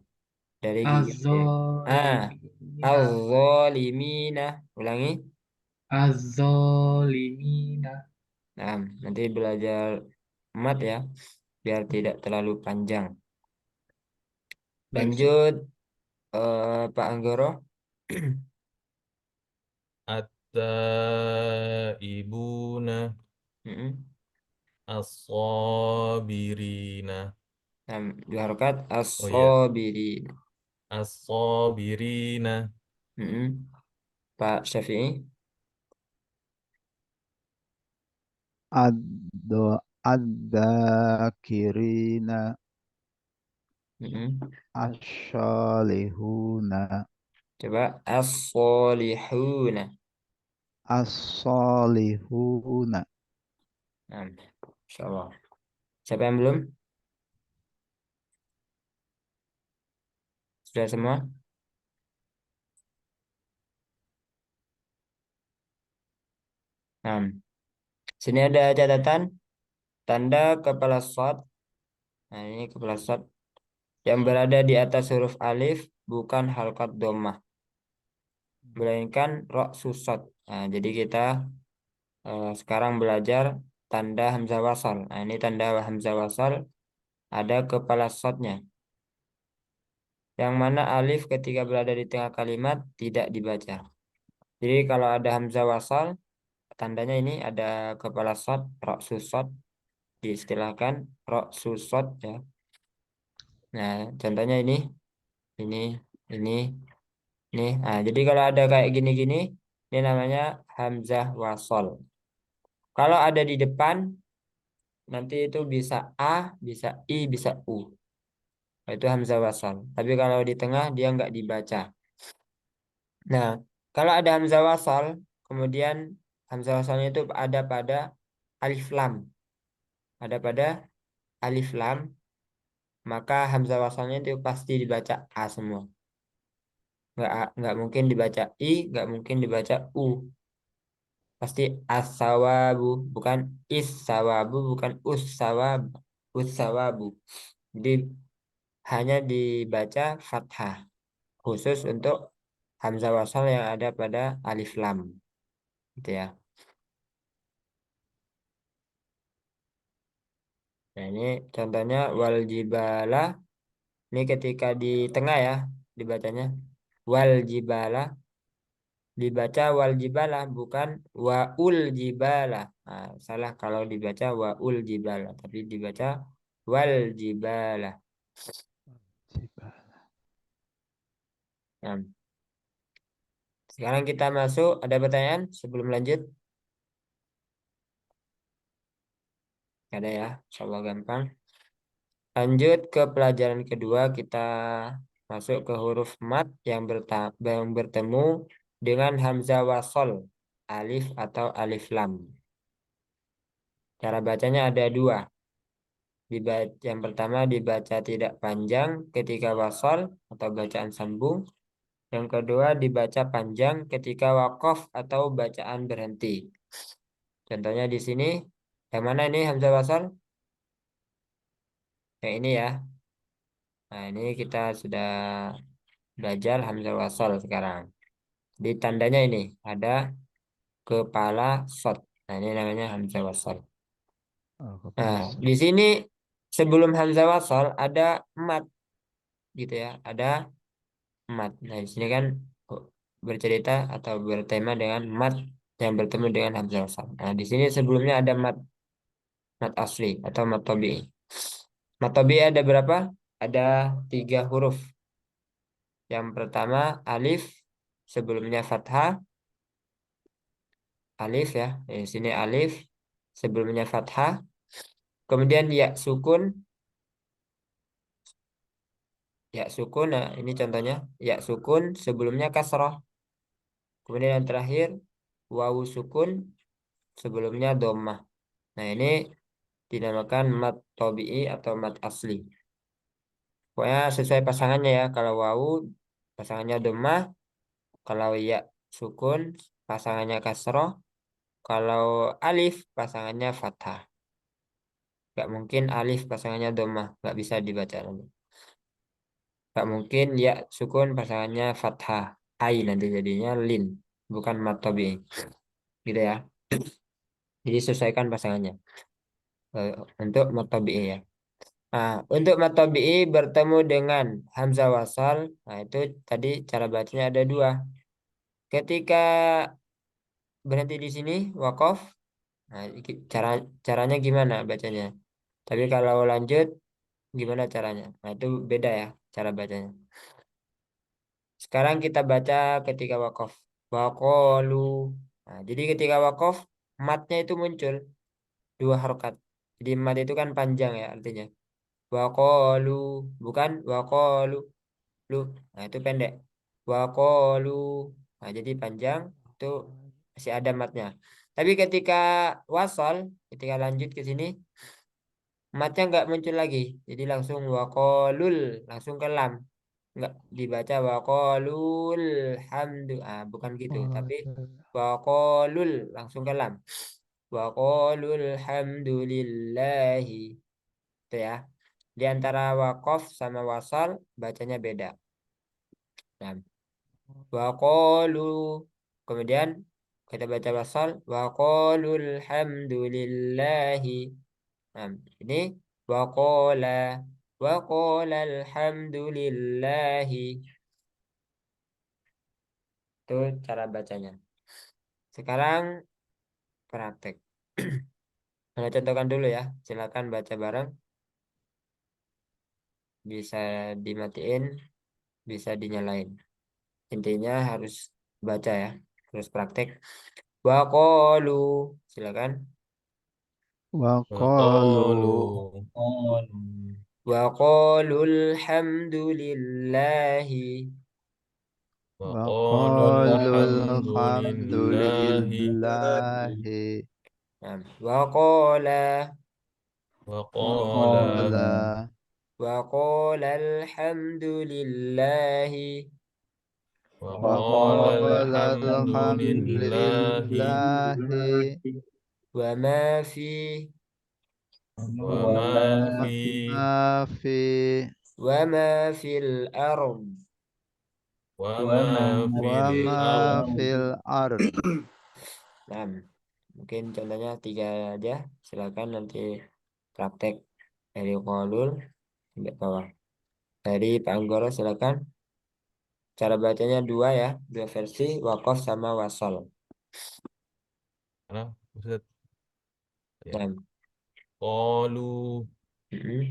B: dari giginya. Ah.
H: Az-Zolimina.
B: Al-Zalimina. Ulangi.
H: Az-Zolimina.
B: Nah, nanti belajar mat ya. Biar tidak terlalu panjang.
H: Baik Ustaz.
B: Lanjut. Pak Anggoro.
A: At-taibuna.
B: Mm-mm.
A: As-sabirina.
B: Nah, dua harokat.
A: Oh iya.
B: As-Sabirin.
A: As-sabirina.
B: Mm-mm. Pak Syafi'i.
D: Ad-dakirina.
B: Mm-mm.
D: Asyalihuna.
B: Coba as-solihuna.
D: As-salihuna.
B: Nah, Insya Allah. Siapa yang belum? Sudah semua? Nah, sini ada catatan tanda kepala shad. Nah, ini kepala shad yang berada di atas huruf alif bukan halqat dhammah, melainkan ro susad. Nah, jadi kita sekarang belajar tanda hamzah wasal. Nah, ini tanda hamzah wasal ada kepala shadnya. Yang mana alif ketika berada di tengah kalimat tidak dibaca. Jadi kalau ada hamzah wasal, tandanya ini ada kepala shad, ro susad, diistilahkan ro susad ya. Nah, contohnya ini, ini, ini. Nah, jadi kalau ada kayak gini-gini, ini namanya hamzah wasal. Kalau ada di depan, nanti itu bisa A, bisa I, bisa U. Itu hamzah wasal. Tapi kalau di tengah, dia nggak dibaca. Nah, kalau ada hamzah wasal, kemudian hamzah wasalnya itu ada pada alif lam. Ada pada alif lam, maka hamzah wasalnya itu pasti dibaca A semua. Nggak mungkin dibaca I, nggak mungkin dibaca U. Pasti as-sawabu, bukan is-sawabu, bukan us-sawab, us-sawabu. Jadi hanya dibaca fathah khusus untuk hamzah wasal yang ada pada alif lam, gitu ya. Nah, ini contohnya wal jibala. Ini ketika di tengah ya dibacanya wal jibala, dibaca wal jibala bukan waul jibala. Nah, salah kalau dibaca waul jibala, tapi dibaca wal jibala. Nah, sekarang kita masuk. Ada pertanyaan sebelum lanjut? Ada ya, insyaallah gampang. Lanjut ke pelajaran kedua, kita masuk ke huruf mat yang bertemu dengan hamzah wasol, alif atau alif lam. Cara bacanya ada dua. Yang pertama dibaca tidak panjang ketika wasol atau bacaan sambung. Yang kedua dibaca panjang ketika wakof atau bacaan berhenti. Contohnya di sini, yang mana ini hamzah wasol? Yang ini ya. Nah, ini kita sudah belajar hamzah wasol sekarang. Di tandanya ini ada kepala sot. Nah, ini namanya hamzah wasol. Nah, di sini sebelum hamzah wasol ada mat gitu ya, ada mat. Nah, di sini kan bercerita atau bertema dengan mat yang bertemu dengan hamzah wasol. Nah, di sini sebelumnya ada mat asli atau mat tabi'i. Mat tabi'i ada berapa? Ada 3 huruf. Yang pertama alif, sebelumnya fathah. Alif ya, di sini alif, sebelumnya fathah. Kemudian ya sukun. Nah, ini contohnya ya sukun, sebelumnya kasroh. Kemudian yang terakhir wawu sukun, sebelumnya dhammah. Nah, ini dinamakan mat tabi'i atau mat asli. Pokoknya sesuai pasangannya ya. Kalau wawu pasangannya dhammah, kalau ya sukun pasangannya kasroh, kalau alif pasangannya fathah. Gak mungkin alif pasangannya dhammah, gak bisa dibaca nanti. Gak mungkin ya sukun pasangannya fathah, ai nanti jadinya lin, bukan mat tabi'i. Gitu ya. Jadi sesuaikan pasangannya untuk mat tabi'i ya. Nah, untuk mat tabi'i bertemu dengan hamzah wasal, nah itu tadi cara bacanya ada dua. Ketika berhenti di sini wakof, nah caranya gimana bacanya? Tapi kalau lanjut gimana caranya? Nah, itu beda ya cara bacanya. Sekarang kita baca ketika wakof. Waqalu. Nah, jadi ketika wakof matnya itu muncul 2 harokat. Jadi mat itu kan panjang ya artinya. Waqalu, bukan waqalu lu. Nah, itu pendek. Waqalu. Nah, jadi panjang itu masih ada matnya. Tapi ketika wasal, ketika lanjut ke sini matnya nggak muncul lagi. Jadi langsung waqalul, langsung ke lam. Nggak dibaca waqalul hamdu. Ah, bukan gitu, tapi waqalul langsung ke lam. Waqalul hamdulillahi. Itu ya. Di antara waqaf sama wasal bacanya beda. Nah, waqalu. Kemudian kita baca wasal waqalul hamdulillahi. Nah, ini waqala waqala alhamdulillahi. Itu cara bacanya. Sekarang praktek. Saya contohkan dulu ya. Silakan baca bareng. Bisa dimatiin, bisa dinyalain. Intinya harus baca ya. Terus praktek. Waqalu. Silakan.
D: Waqalu.
B: Waqalu alhamdulillahi.
D: Waqalu
A: alhamdulillahi.
D: alhamdulillahi.
B: Nah, waqala
A: Waqala
B: waqala alhamdulillahi.
A: waqala alhamdulillahi.
B: Wa ma fi
A: Wa ma fi
D: Mafi.
B: wa ma fil ard.
A: wa ma
D: Wa
A: fil
D: ma
A: ard.
D: fil ard.
B: Nah, mungkin contohnya 3 aja. Silakan nanti praktek dari Qaulul sampai bawah. Dari Pak Anggoro silakan. Cara bacanya 2 ya, 2 versi, waqaf sama wasal.
A: Nah, Ustaz, Ya.
B: Nah,
A: Qalu
B: mm-mm.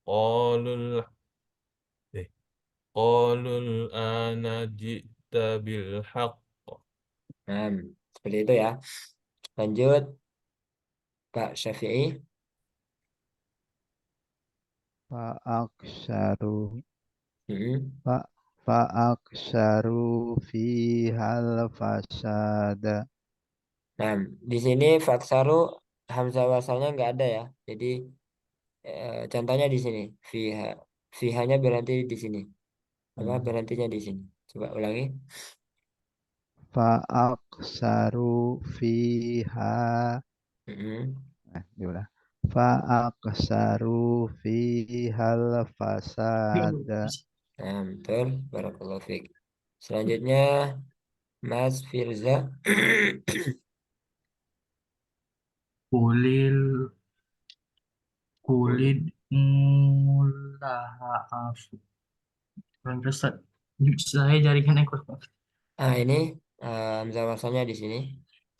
A: qalul eh qalul ana ji'ta bil haqq.
B: Nah, seperti itu ya. Lanjut Pak Syafi'i.
D: Fa'aksaru
B: Mm-mm.
D: fa fa'aksaru fihal fasada.
B: Nah, di sini faksaru hamzah wasalnya nggak ada ya. Jadi contohnya di sini fiha. Fihanya berhenti di sini. Apa berhentinya di sini? Coba ulangi.
D: Fa'aksaru fiha.
B: Mm-mm.
D: Diulang. Fa'aksaru fihal fasada.
B: Nah, betul. Barakallahu fiik. Selanjutnya Mas Firza.
H: Kulil kulid mulaha afu. Kurang Ustaz. Saya jaringan ekor.
B: Ini hamzah wasalnya di sini.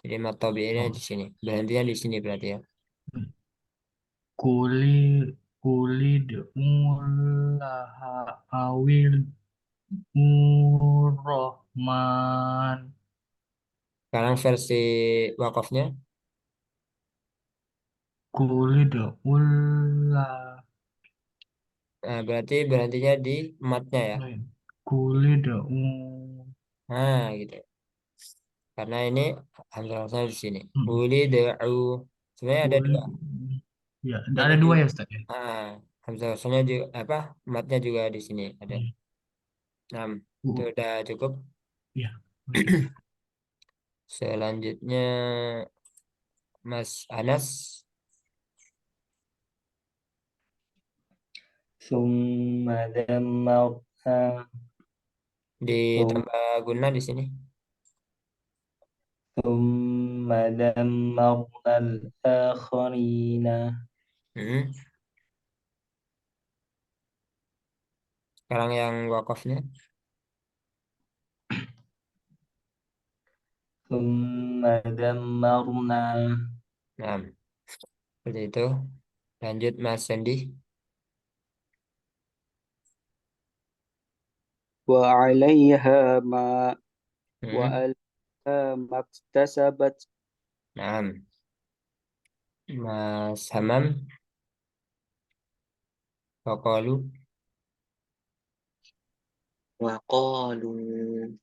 B: Jadi mat tabi'iynya
H: Oh.
B: di sini. Berhentinya di sini berarti ya.
H: Kulid mulaha awil murrahman.
B: Sekarang versi wakofnya.
H: Kulid ulah.
B: Berarti berhentinya di matnya ya.
H: Kulid
B: Nah, gitu. Karena ini hamzah wasalnya di sini. Uli da'u. Sebenarnya ada dua.
H: Ya,
B: Ini
H: ada dua
B: juga.
H: ya Ustaz ya.
B: Hamzah wasalnya juga apa? Matnya juga di sini ada.
H: Hmm.
B: Nah, itu udah cukup.
H: Ya.
B: Selanjutnya Mas Anas.
E: Summa dammarna
B: Ditambah guna di sini.
E: Summa dammarna al-akharina.
B: Hmm. Sekarang yang wakofnya.
E: Summa dammarna.
B: Nah, seperti itu. Lanjut Mas Sandy.
I: وعليها ما
B: Hmm.
I: وألها ما اكتسبت.
B: Nah, Mas Hamam. Waqalu.
C: وقالوا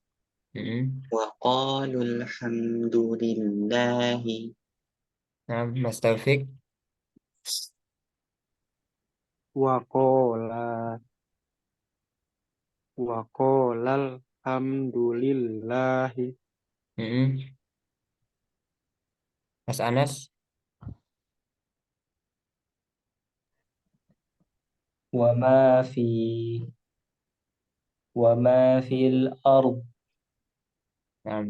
B: Hmm.
C: وقالوا الحمد لله
B: Nah, Mas Taufik.
I: وقال وقال الحمد لله.
B: Hmm. Mas Anas.
E: وما في وما في الأرض.
B: Nah,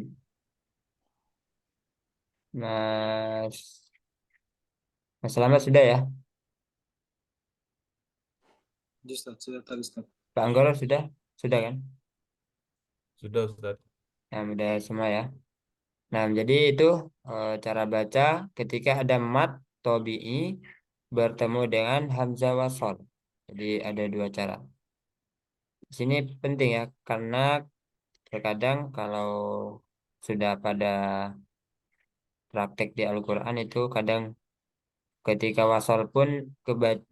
B: Mas Selamat sudah ya?
G: Sudah tadi Ustaz.
B: Pak Anggoro sudah? Sudah kan?
A: Sudah, Ustaz.
B: Nah, udah semua ya. Nah, jadi itu cara baca ketika ada mat tobi'i bertemu dengan hamzah wasol. Jadi ada dua cara. Di sini penting ya, karena terkadang kalau sudah pada praktek di Al-Quran itu kadang ketika wasol pun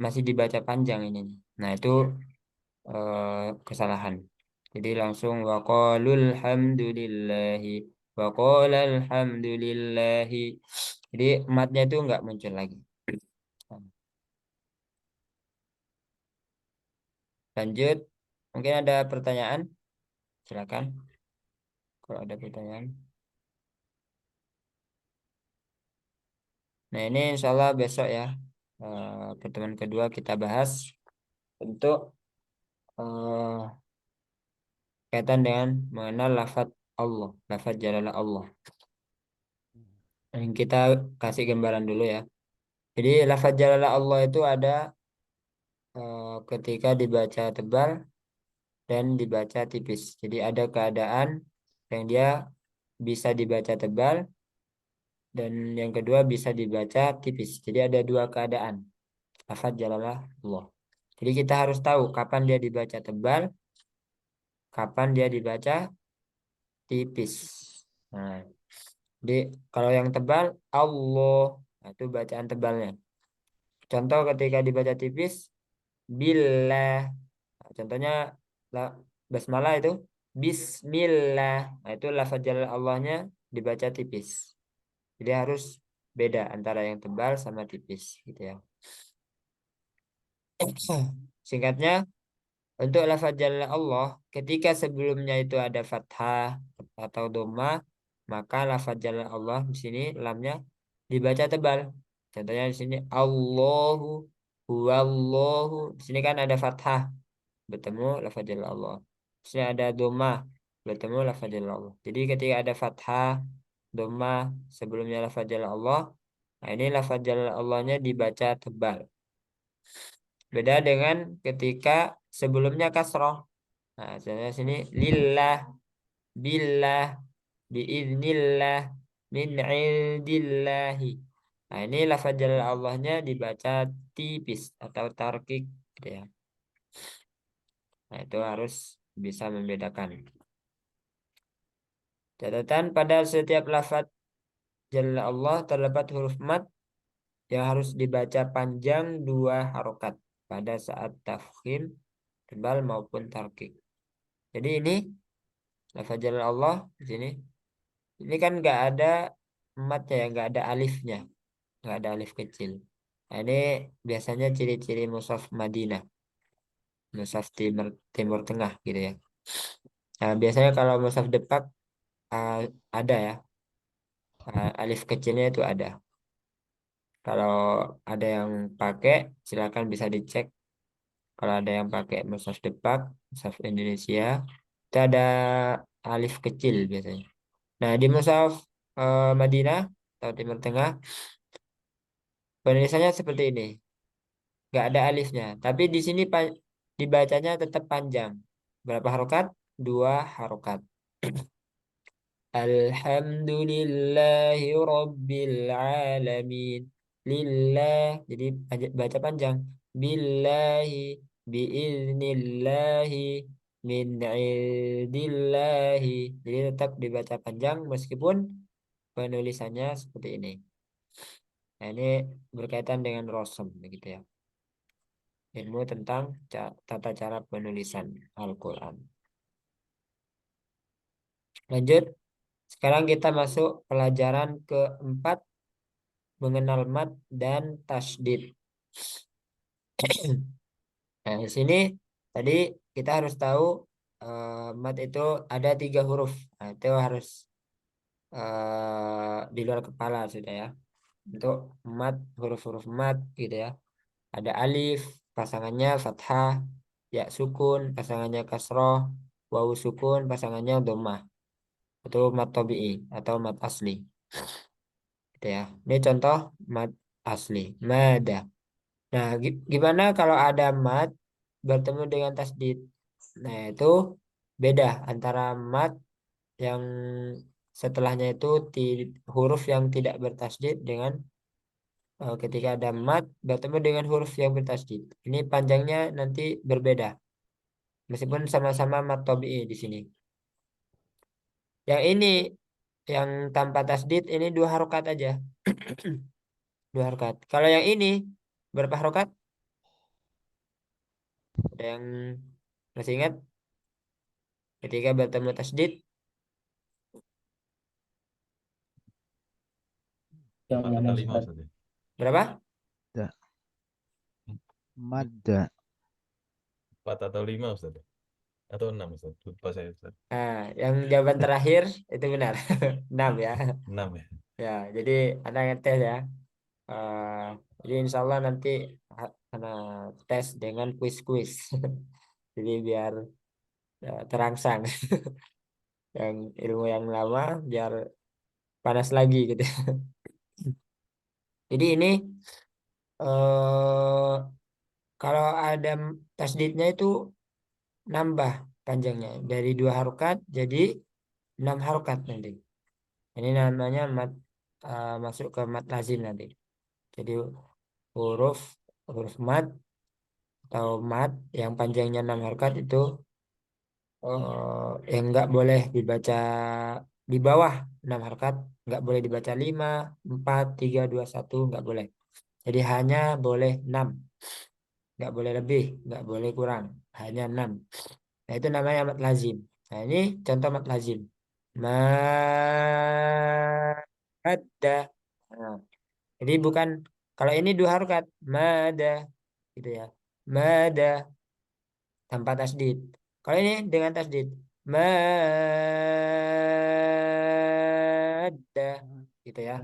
B: masih dibaca panjang ini. Nah, itu kesalahan. Jadi langsung waqalul hamdulillahi waqalal hamdulillahi. Jadi matnya itu nggak muncul lagi. Lanjut, mungkin ada pertanyaan? Silakan. Kalau ada pertanyaan. Nah, ini insya Allah besok ya. Pertemuan kedua kita bahas untuk kaitan dengan mengenal lafadz Allah, lafadz jalalah Allah. Yang kita kasih gambaran dulu ya. Jadi lafadz jalalah Allah itu ada ketika dibaca tebal dan dibaca tipis. Jadi ada keadaan yang dia bisa dibaca tebal Dan yang kedua bisa dibaca tipis. Jadi ada dua keadaan. Lafaz jalalah Allah. Jadi kita harus tahu kapan dia dibaca tebal, kapan dia dibaca tipis. Nah, jadi kalau yang tebal Allah, nah, itu bacaan tebalnya. Contoh ketika dibaca tipis, billah. Nah, contohnya basmalah itu bismillah. Nah, itu lafaz jalal Allahnya dibaca tipis. Jadi harus beda antara yang tebal sama tipis gitu ya. Singkatnya, untuk lafaz jalal Allah ketika sebelumnya itu ada fathah atau dhammah, maka lafaz jalal Allah di sini lamnya dibaca tebal. Contohnya di sini Allahu huwallahu. Di sini kan ada fathah bertemu lafaz jalal Allah. Di sini ada dhammah bertemu lafaz jalal Allah. Jadi ketika ada fathah, dhammah sebelumnya lafaz jalal Allah, nah ini lafaz jalal Allahnya dibaca tebal. Beda dengan ketika sebelumnya kasroh. Nah, contohnya sini lillah, billah, biiznillah, min indillahi. Nah, ini lafaz jalal Allahnya dibaca tipis atau tarkik gitu ya. Nah, itu harus bisa membedakan. Catatan, pada setiap lafaz jalal Allah terdapat huruf mad yang harus dibaca panjang 2 harokat pada saat tafkhim, tebal maupun tarkik. Jadi ini lafaz jalal Allah di sini. Ini kan nggak ada matnya ya, nggak ada alifnya, nggak ada alif kecil. Nah, ini biasanya ciri-ciri mushaf Madinah, mushaf Timur Tengah gitu ya. Nah, biasanya kalau mushaf Depak uh, ada ya, alif kecilnya itu ada. Kalau ada yang pakai, silakan bisa dicek. Kalau ada yang pakai mushaf Depak, mushaf Indonesia, itu ada alif kecil biasanya. Nah, di mushaf Madinah atau Timur Tengah, penulisannya seperti ini, nggak ada alifnya. Tapi di sini dibacanya tetap panjang. Berapa harokat? 2 harokat. Alhamdulillahi Rabbil Alamin. Lillah. Jadi baca panjang. Billahi. Biiznillahi. Min indillahi. Jadi tetap dibaca panjang meskipun penulisannya seperti ini. Nah, ini berkaitan dengan rosem begitu ya. Ilmu tentang tata cara penulisan Al-Quran. Lanjut. Sekarang kita masuk pelajaran keempat, mengenal mad dan tasydid. Nah, di sini tadi kita harus tahu mad itu ada 3 huruf. Nah, itu harus di luar kepala sudah ya. Untuk mad, huruf-huruf mad gitu ya. Ada alif, pasangannya fathah, ya sukun, pasangannya kasroh, wawu sukun, pasangannya dhammah. Itu mad tabi'i atau mad asli. Gitu ya. Ini contoh mad asli, mada. Nah, gimana kalau ada mad bertemu dengan tasdid? Nah, itu beda antara mad yang setelahnya itu huruf yang tidak bertasdid dengan ketika ada mad bertemu dengan huruf yang bertasdid. Ini panjangnya nanti berbeda. Meskipun sama-sama mad tabi'i di sini. Yang ini yang tanpa tasdid ini 2 harokat aja. 2 harokat. Kalau yang ini berapa harokat? Ada yang masih ingat? Ketika bertemu tasdid
E: Yang
A: 4
E: mana
A: atau 5
E: Ustaz?
A: Ustaz ya?
B: berapa?
D: Madda.
A: 4 atau 5 Ustaz ya? Atau 6 Ustaz? Lupa saya Ustaz.
B: Nah, yang jawaban terakhir itu benar. 6 ya.
A: 6 ya?
B: Ya, jadi Anda ngetes ya. Eh, jadi insya Allah nanti Anda tes dengan kuis-kuis. Jadi biar terangsang. Yang ilmu yang lama biar panas lagi gitu. Jadi ini kalau ada tasdidnya itu nambah panjangnya dari 2 harokat jadi 6 harokat nanti. Ini namanya mad masuk ke mad lazim nanti. Jadi huruf mad atau mad yang panjangnya 6 harokat itu yang nggak boleh dibaca di bawah 6 harokat, nggak boleh dibaca 5, 4, 3, 2, 1, nggak boleh. Jadi hanya boleh 6, nggak boleh lebih, nggak boleh kurang, hanya 6. Nah itu namanya mad lazim. Nah ini contoh mad lazim. Madda. Nah, jadi bukan, kalau ini 2 harokat, mada, gitu ya. Mada tanpa tasdid. Kalau ini dengan tasdid, madda, gitu ya.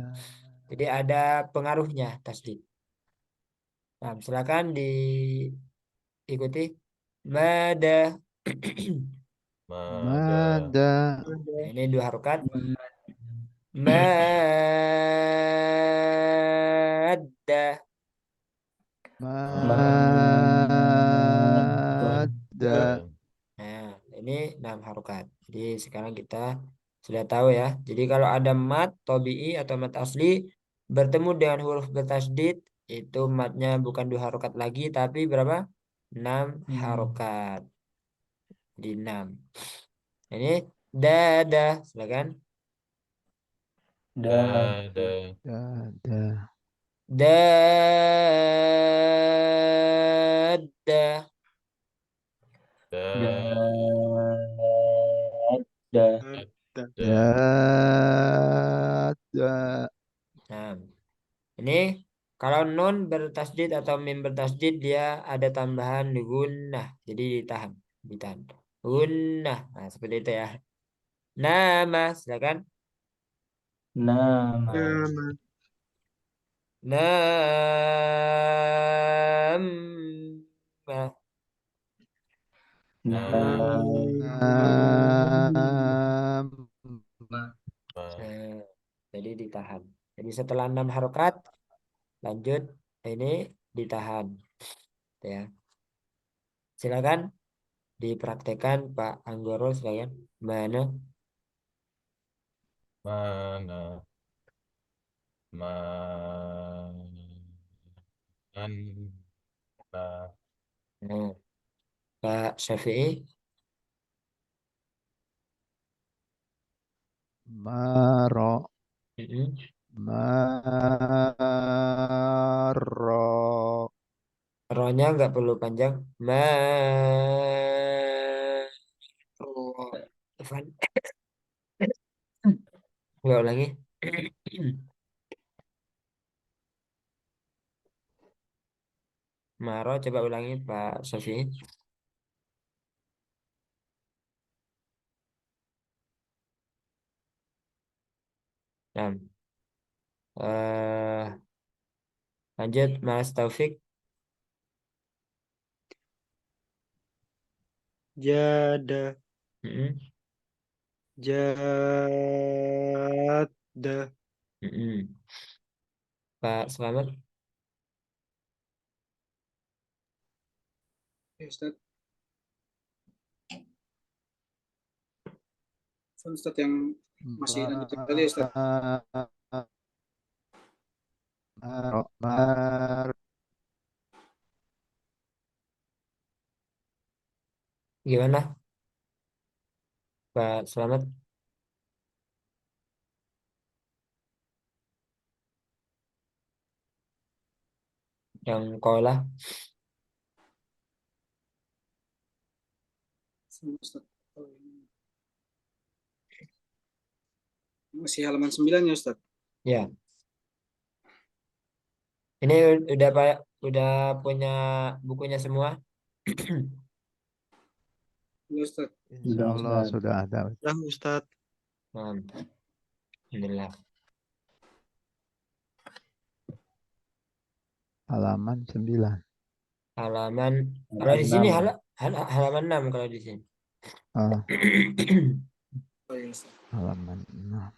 B: Jadi ada pengaruhnya tasdid. Nah, silakan diikuti. Mada.
A: Mada.
D: Mada.
B: Nah, ini 2 harokat. Madda.
D: Mada.
B: Nah, ini 6 harokat. Jadi sekarang kita sudah tahu ya. Jadi kalau ada mad tobi'i atau mad asli bertemu dengan huruf bertasdid, itu madnya bukan 2 harokat lagi, tapi berapa? 6 harokat. Di 6. Ini dada, silakan.
A: Dada.
D: Dada.
B: Dada.
E: Dada.
D: Dada.
B: Nah, ini kalau nun bertasdid atau mim bertasdid dia ada tambahan gunnah, jadi ditahan, gunnah. Nah, seperti itu ya. Nama, silakan.
E: Nama.
B: Nama. Nah, jadi ditahan. Jadi setelah 6 harokat, lanjut ini ditahan. Ya. Silakan dipraktekkan Pak Anggoro, silakan. Mana?
A: Mana. Mana.
B: Nah, Pak Syafi'i.
D: Maro. Maro.
B: Ro-nya nggak perlu panjang. Evan. Nggak ulangi. Maro, coba ulangi Pak Syafi'i. Nah, lanjut Mas Taufik.
I: Jada.
B: Mm-mm.
I: Jada.
B: Mm-mm. Pak Selamat.
G: Ya, Ustaz. Ustaz yang masih lanjutin tadi, Ustaz.
D: Maro. Maro.
B: Gimana Pak Selamat? Yang kolah.
G: Ustaz. Masih halaman 9 ya, Ustaz.
B: Ya. Ini udah Pak, udah punya bukunya semua?
G: Ya, Ustaz.
D: Insya Allah sudah ada.
I: Dah, Ustaz.
B: Alhamdulillah.
D: Halaman 9.
B: Halaman, kalau di sini halaman 6 kalau di sini.
D: Oh,
G: Oh, ya, Ustaz.
D: halaman 6.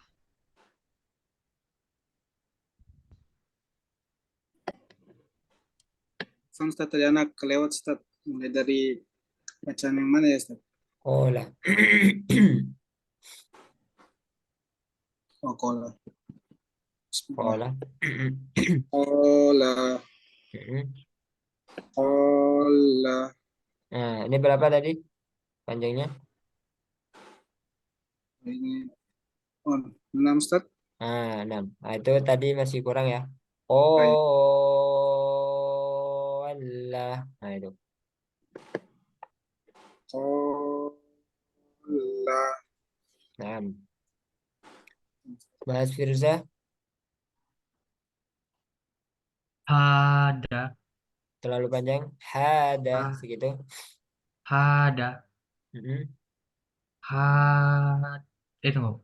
G: Ustaz, tadi anak kelewat, Ustaz. Mulai dari bacaan yang mana ya, Ustaz?
B: Kolah.
G: Oh, kola.
B: Pola.
G: Ola,
B: Mm-mm.
G: ola.
B: Nah, ini berapa tadi panjangnya?
G: Ini on 6 Ustaz.
B: Nah, 6. Nah, itu tadi masih kurang ya.
G: Baik.
B: Oh, Allah. Nah, itu.
G: Ola.
B: Nah, Mas Firza,
H: Hada.
B: terlalu panjang. Hada,
H: Ha-
B: segitu.
H: Hada.
B: Mm-mm.
H: Had. Tunggu.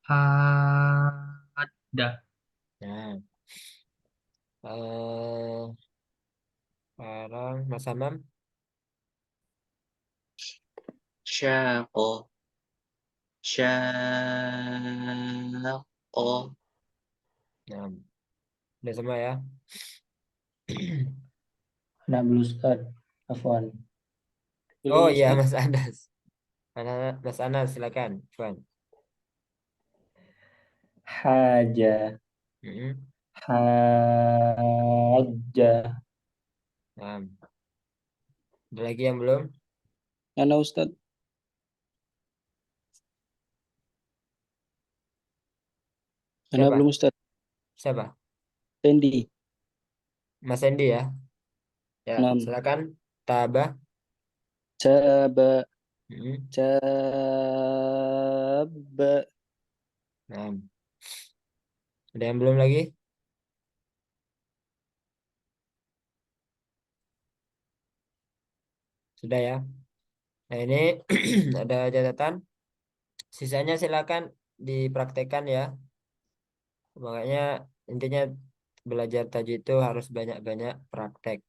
H: Hada.
B: Nah, eh, sekarang Mas Hamam.
C: syaqo, syaqo.
B: Nah, udah semua ya.
E: Nah, belum Ustaz. Afwan.
B: Oh
F: Belum
B: iya,
F: Ustaz.
B: Mas Anas. Mas Anas, silakan. Cuan.
E: Haja.
B: Mm-mm.
E: Haja.
B: Nah, ada lagi yang belum?
F: Ana Ustaz. Ana
B: Siapa?
F: belum Ustaz.
B: Siapa?
F: Tendi.
B: Mas Hendy ya. Ya,
F: 6.
B: silakan. Tabah.
F: Caba,
B: Mm-mm.
F: caba.
B: Nah, ada yang belum lagi? Sudah ya. Nah, ini ada catatan. Sisanya silakan dipraktekkan ya. Makanya intinya belajar tajwid itu harus banyak-banyak praktek.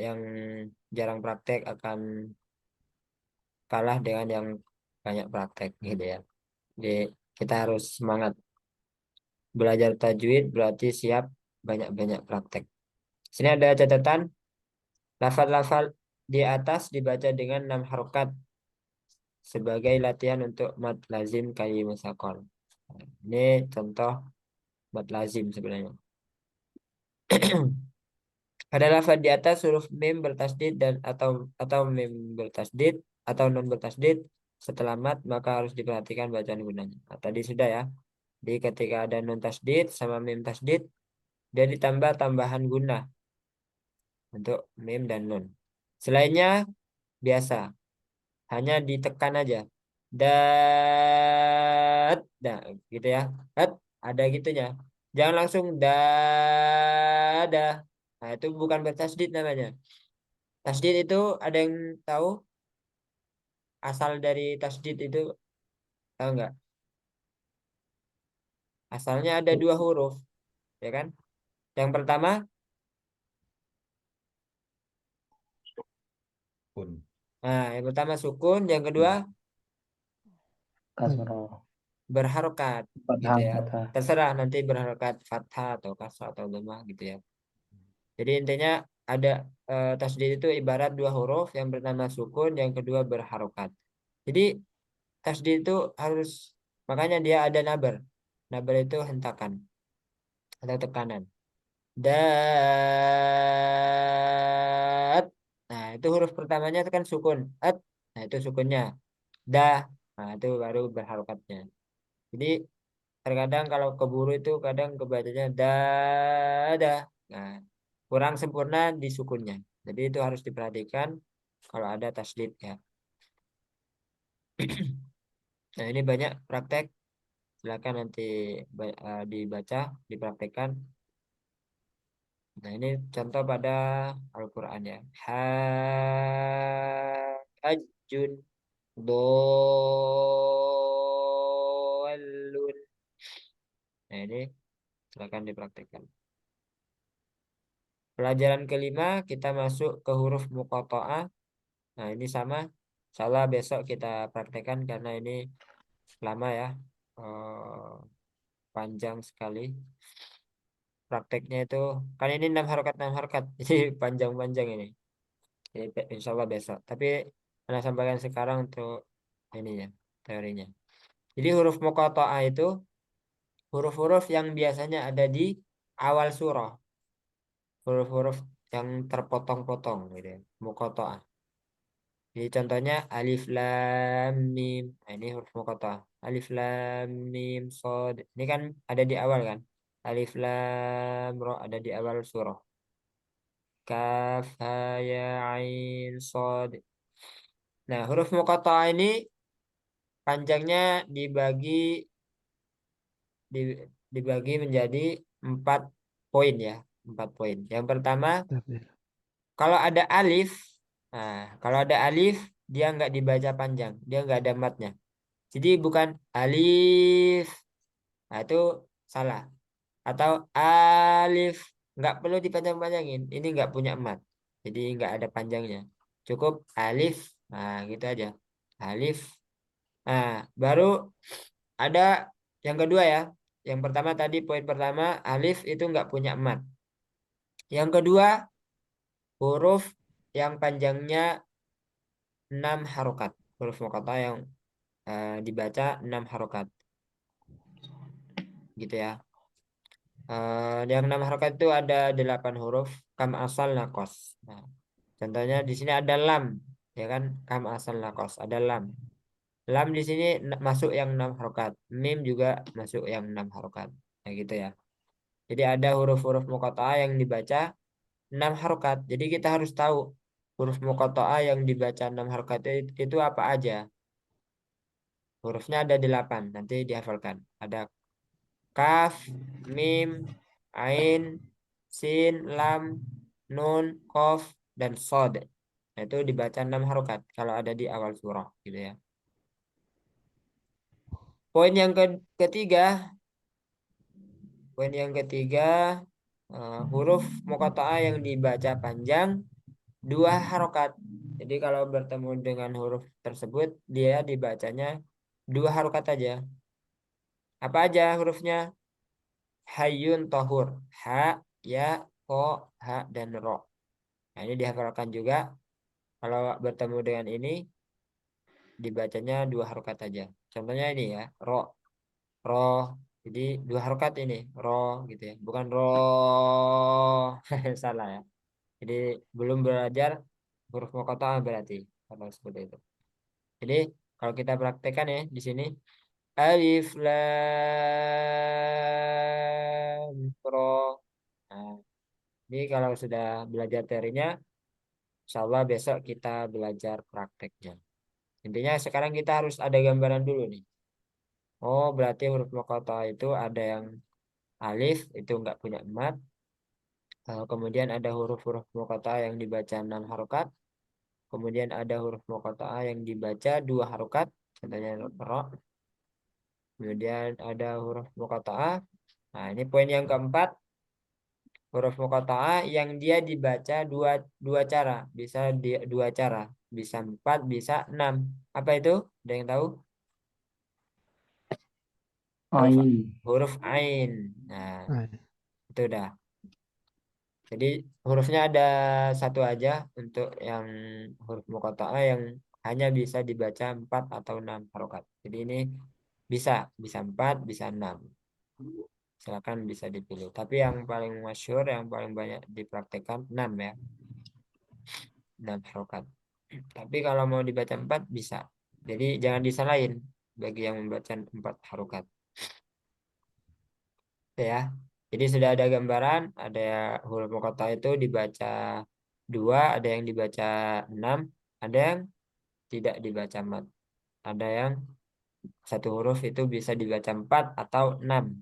B: Yang jarang praktek akan kalah dengan yang banyak praktek gitu ya. Jadi kita harus semangat belajar tajwid berarti siap banyak-banyak praktek. Sini ada catatan lafal-lafal di atas dibaca dengan 6 harokat sebagai latihan untuk mad lazim kalimat musakol. Ini contoh mad lazim sebenarnya. Pada lafaz di atas huruf mim bertasdid dan atau mim bertasdid atau non bertasdid setelah mat maka harus diperhatikan bacaan gunanya. Nah, tadi sudah ya. Jadi ketika ada non tasdid sama mim tasdid dia ditambah tambahan guna untuk mim dan nun. Selainnya biasa, hanya ditekan aja. Dat, dah gitu ya. Dat, ada gitunya. Jangan langsung dadah. Nah, itu bukan bertasdid namanya. Tasdid itu ada yang tahu asal dari tasdid itu tahu nggak? Asalnya ada 2 huruf, ya kan? Yang pertama
A: Pun.
B: yang pertama sukun, yang kedua
E: Kasroh.
B: berharokat, gitu
E: Fathah.
B: ya.
E: Fathah.
B: Terserah nanti berharokat fathah atau kasrah atau dhammah gitu ya. Jadi intinya ada tasdid itu ibarat 2 huruf, yang pertama sukun, yang kedua berharokat. Jadi tasdid itu harus makanya dia ada nabar. Nabar itu hentakan atau tekanan. Dat. Nah, itu huruf pertamanya itu kan sukun. At. Nah, itu sukunnya. Da. Nah, itu baru berharokatnya. Jadi terkadang kalau keburu itu kadang kebacanya da. Nah, kurang sempurna di sukunnya. Jadi itu harus diperhatikan kalau ada tasdid ya. Nah, ini banyak praktek. Silakan nanti dibaca, dipraktekkan. Nah, ini contoh pada Al-Quran ya. Hajjun dolun. Nah, ini silakan dipraktekkan. Pelajaran kelima kita masuk ke huruf muqatta'ah. Nah, ini sama. Insyaallah besok kita praktekkan karena ini lama ya. Eh, Panjang sekali. Prakteknya itu kan ini 6 harokat jadi panjang-panjang ini. Jadi insya Allah besok. Tapi saya sampaikan sekarang untuk ininya, teorinya. Jadi huruf muqatta'ah itu huruf-huruf yang biasanya ada di awal surah. Huruf-huruf yang terpotong-potong gitu ya. Muqatta'ah. Jadi contohnya alif lam mim. Nah, ini huruf muqatta'ah. Alif lam mim shad. Ini kan ada di awal kan. Alif lam ra ada di awal surah. Kaf ha ya ain shad. Nah, huruf muqatta'ah ini panjangnya di- dibagi menjadi 4 poin ya. 4 poin. Yang pertama, kalau ada alif, kalau ada alif dia nggak dibaca panjang, dia nggak ada matnya. Jadi bukan alif, nah itu salah. Atau alif, nggak perlu dipanjang-panjangin, ini nggak punya mat, jadi nggak ada panjangnya. Cukup alif, nah gitu aja. Alif. Nah, baru ada yang kedua ya. Yang pertama tadi poin pertama alif itu nggak punya mat. Yang kedua huruf yang panjangnya 6 harokat. Huruf muqatta'ah yang dibaca 6 harokat. Gitu ya. Yang 6 harokat itu ada 8 huruf. Kam asal nakos. Nah, contohnya di sini ada lam. Ya kan? Kam asal nakos. Ada lam. Lam di sini masuk yang 6 harokat. Mim juga masuk yang 6 harokat. Nah gitu ya. Jadi ada huruf-huruf muqatta'ah yang dibaca 6 harokat. Jadi kita harus tahu huruf muqatta'ah yang dibaca 6 harokat itu apa aja. Hurufnya ada 8, nanti dihafalkan. Ada kaf, mim, ain, sin, lam, nun, qaf, dan sod. Nah, itu dibaca 6 harokat kalau ada di awal surah gitu ya. Poin yang ketiga, huruf muqatta'ah yang dibaca panjang 2 harokat. Jadi kalau bertemu dengan huruf tersebut dia dibacanya 2 harokat aja. Apa aja hurufnya? Hayyun tohur. Ha, ya, ko, ha, dan ro. Nah, ini dihafalkan juga. Kalau bertemu dengan ini, dibacanya 2 harokat aja. Contohnya ini ya, ro. Ro. Jadi 2 harokat ini. Ro gitu ya. Bukan ro. Salah ya. Jadi belum belajar huruf muqatta'ah berarti. Kalau seperti itu. Jadi kalau kita praktekkan ya di sini. Alif lam ro. Nah, ini kalau sudah belajar teorinya, insya Allah besok kita belajar prakteknya. Intinya sekarang kita harus ada gambaran dulu nih. Oh, berarti huruf muqatta'ah itu ada yang alif, itu enggak punya mat. Kemudian ada huruf-huruf muqatta'ah yang dibaca 6 harokat. Kemudian ada huruf muqatta'ah yang dibaca 2 harokat. Contohnya ro. Kemudian ada huruf muqatta'ah. Nah, ini poin yang keempat. Huruf muqatta'ah yang dia dibaca dua cara, bisa 2 cara, bisa 4, bisa 6. Apa itu? Ada yang tahu?
E: Ain.
B: Huruf ain. Nah, itu udah. Jadi hurufnya ada satu aja untuk yang huruf muqatta'ah yang hanya bisa dibaca 4 atau 6 harokat. Jadi ini bisa 4, bisa 6. Silakan bisa dipilih. Tapi yang paling masyhur, yang paling banyak dipraktekkan 6 ya. 6 harokat. Tapi kalau mau dibaca 4 bisa. Jadi jangan disalahin bagi yang membaca 4 harokat. Ya. Jadi sudah ada gambaran, ada huruf muqatta'ah itu dibaca 2, ada yang dibaca 6, ada yang tidak dibaca mat. Ada yang satu huruf itu bisa dibaca 4 atau 6,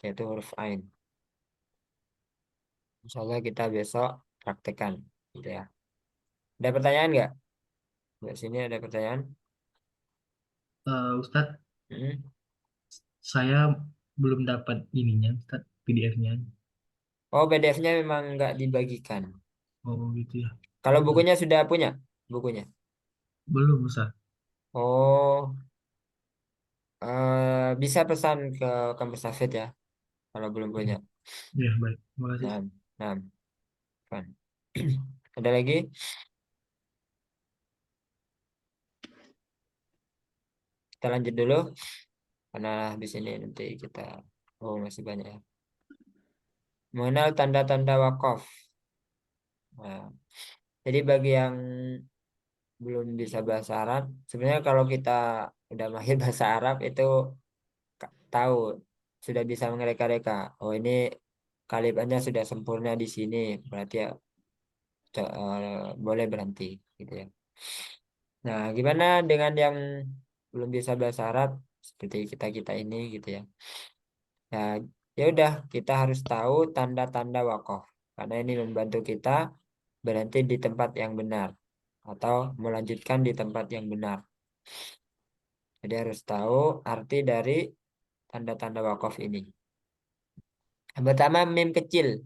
B: yaitu huruf ain. Insya Allah kita besok praktekkan, gitu ya. Ada pertanyaan nggak? Di sini ada pertanyaan?
H: Ustadz,
B: Hmm?
H: saya belum dapat ininya, Ustadz, PDF-nya.
B: Oh, PDF-nya memang nggak dibagikan.
H: Oh gitu ya.
B: Kalau bukunya sudah punya? Bukunya?
H: Belum, Ustadz.
B: Oh, bisa pesan ke kampus Hafid ya, kalau belum punya.
H: Ya, baik. Terima kasih.
B: Nah, nah, kan. Ada lagi? Kita lanjut dulu, karena di sini nanti kita Oh, masih banyak ya. Mengenal tanda-tanda wakaf. Nah, jadi bagi yang belum bisa bahasa Arab, sebenarnya kalau kita udah mahir bahasa Arab itu tahu, sudah bisa mengereka-reka. Oh, ini kalimatnya sudah sempurna di sini, berarti ya boleh berhenti gitu ya. Nah, gimana dengan yang belum bisa bahasa Arab seperti kita-kita ini gitu ya. Nah, ya udah kita harus tahu tanda-tanda wakaf karena ini membantu kita berhenti di tempat yang benar atau melanjutkan di tempat yang benar. Jadi harus tahu arti dari tanda-tanda wakaf ini. Yang pertama mim kecil.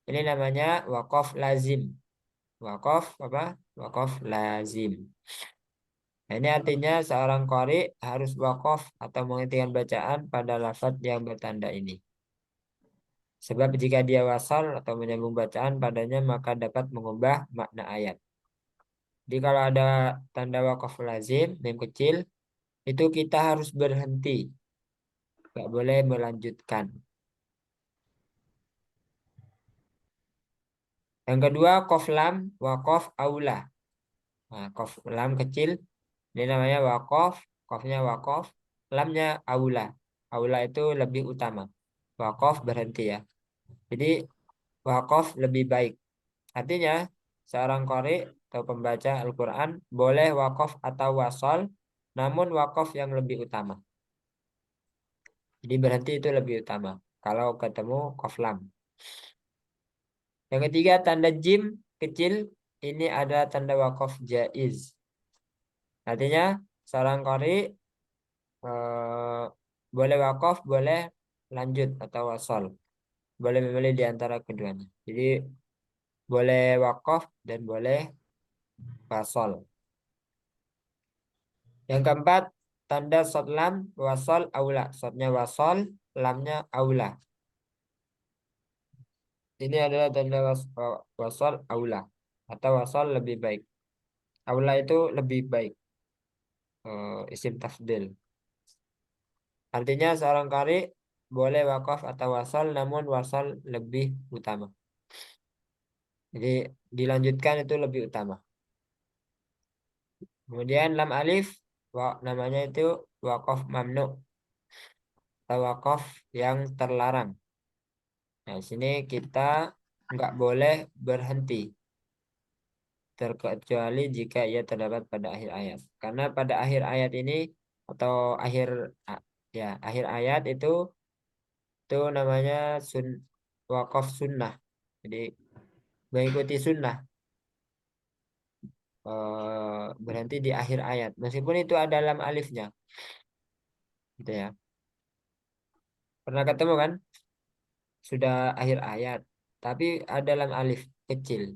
B: Ini namanya wakaf lazim. Wakaf apa? Wakaf lazim. Nah, ini artinya seorang qari harus wakaf atau menghentikan bacaan pada lafaz yang bertanda ini. Sebab jika dia wasal atau menyambung bacaan padanya maka dapat mengubah makna ayat. Jadi kalau ada tanda wakaf lazim, mim kecil, itu kita harus berhenti. Nggak boleh melanjutkan. Yang kedua, kof lam, wakof aula. Nah, kof lam kecil, ini namanya wakof, kofnya wakof, lamnya aula. Aula itu lebih utama. Wakof berhenti ya. Jadi wakof lebih baik. Artinya, seorang qari atau pembaca Al-Quran boleh wakof atau wasol, namun wakof yang lebih utama. Jadi berhenti itu lebih utama. Kalau ketemu kof lam. Yang ketiga, tanda jim kecil, ini ada tanda wakof jaiz. Artinya, seorang qari boleh wakof, boleh lanjut atau wasol. Boleh memilih di antara keduanya. Jadi, boleh wakof dan boleh wasol. Yang keempat, tanda sod lam, wasol, aula. Sodnya wasol, lamnya aula. Ini adalah tanda wasol, aula. Atau wasol lebih baik. Aula itu lebih baik. Isim tafdil. Artinya seorang qari boleh wakaf atau wasol, namun wasol lebih utama. Jadi dilanjutkan itu lebih utama. Kemudian lam alif, namanya itu wakaf mamnu atau wakaf yang terlarang. Nah, di sini kita nggak boleh berhenti terkecuali jika ia terdapat pada akhir ayat. Karena pada akhir ayat ini atau akhir ayat itu namanya wakaf sunnah. Jadi mengikuti sunnah berhenti di akhir ayat meskipun itu ada lam alifnya gitu ya. Pernah ketemu kan sudah akhir ayat tapi ada lam alif kecil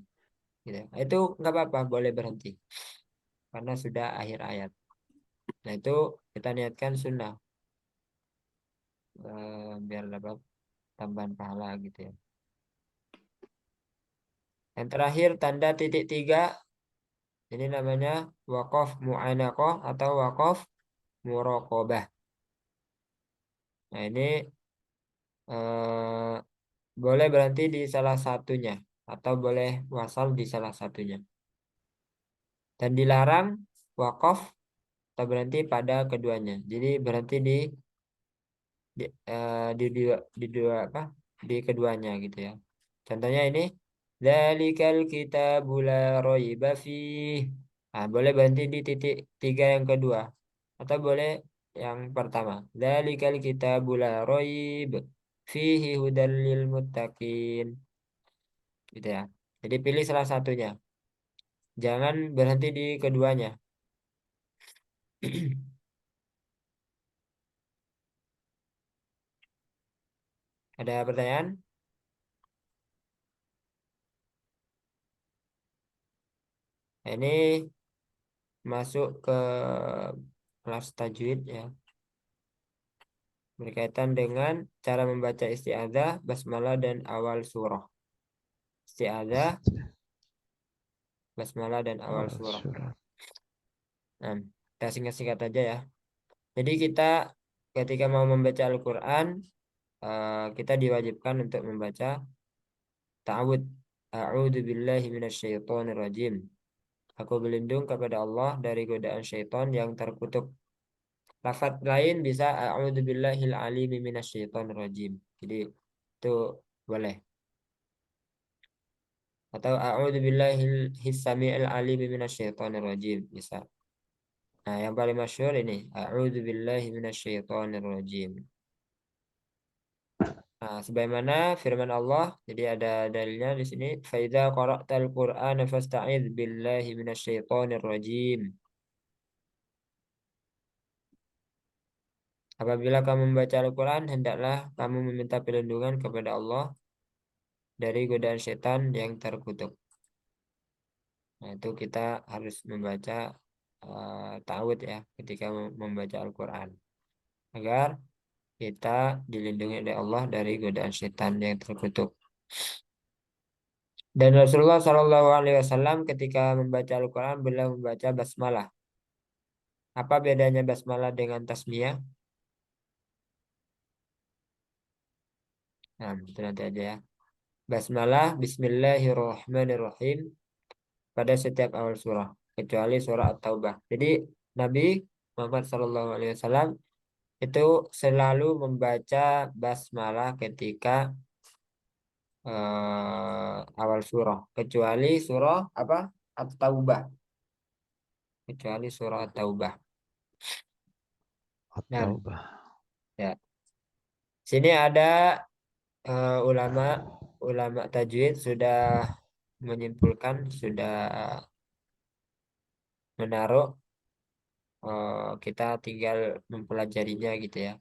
B: gitu. Itu nggak apa-apa boleh berhenti karena sudah akhir ayat. Nah itu kita niatkan sunnah biar dapat tambahan pahala gitu ya. Yang terakhir tanda titik 3 ini namanya wakaf mu'anaqah atau wakaf muraqabah. Nah ini eh, boleh berhenti di salah satunya atau boleh wasal di salah satunya. Dan dilarang wakaf atau berhenti pada keduanya. Jadi berhenti di dua apa? Di keduanya gitu ya. Contohnya ini dzalikal kitabu la raiba fih. Nah, boleh berhenti di titik 3 yang kedua atau boleh yang pertama. Dzalikal kitabu la raib fihi hudal lil muttaqin. Gitu ya. Jadi pilih salah satunya. Jangan berhenti di keduanya. Ada pertanyaan? Nah, ini masuk ke kelas tajwid ya. Berkaitan dengan cara membaca isti'adzah, basmalah dan awal surah. Isti'adzah, basmalah dan awal surah.
D: Surat.
B: Nah, kita singkat-singkat aja ya. Jadi kita ketika mau membaca Al-Quran, kita diwajibkan untuk membaca ta'awud. A'udzu billahi minasyaitonir rajim. Aku berlindung kepada Allah dari godaan syaitan yang terkutuk. Lafaz lain bisa a'udzu billahil alimi minasyaitonir rajim. Jadi itu boleh. Atau a'udzu billahil samii'il alimi minasyaitonir rajim bisa. Nah, yang paling masyhur ini a'udzu billahi minasyaitonir rajim. Nah, sebagaimana firman Allah, jadi ada dalilnya di sini, fa idza qara'tal qur'ana fasta'idz billahi minasyaitonir rajim. Apabila kamu membaca Al-Quran, hendaklah kamu meminta perlindungan kepada Allah dari godaan setan yang terkutuk. Nah, itu kita harus membaca ta'awud ya ketika membaca Al-Quran. Agar kita dilindungi oleh Allah dari godaan setan yang terkutuk. Dan Rasulullah Shallallahu Alaihi Wasallam ketika membaca Al-Quran beliau membaca basmalah. Apa bedanya basmalah dengan tasmiyah? Nah, itu nanti aja ya. Basmalah Bismillahirrahmanirrahim pada setiap awal surah kecuali surah At-Taubah. Jadi Nabi Muhammad SAW itu selalu membaca basmalah ketika awal surah kecuali surah apa? At-Taubah. Kecuali surah At-Taubah. Nah,
D: At-Taubah.
B: ya. Sini ada ulama tajwid sudah menyimpulkan, sudah menaruh, kita tinggal mempelajarinya gitu ya.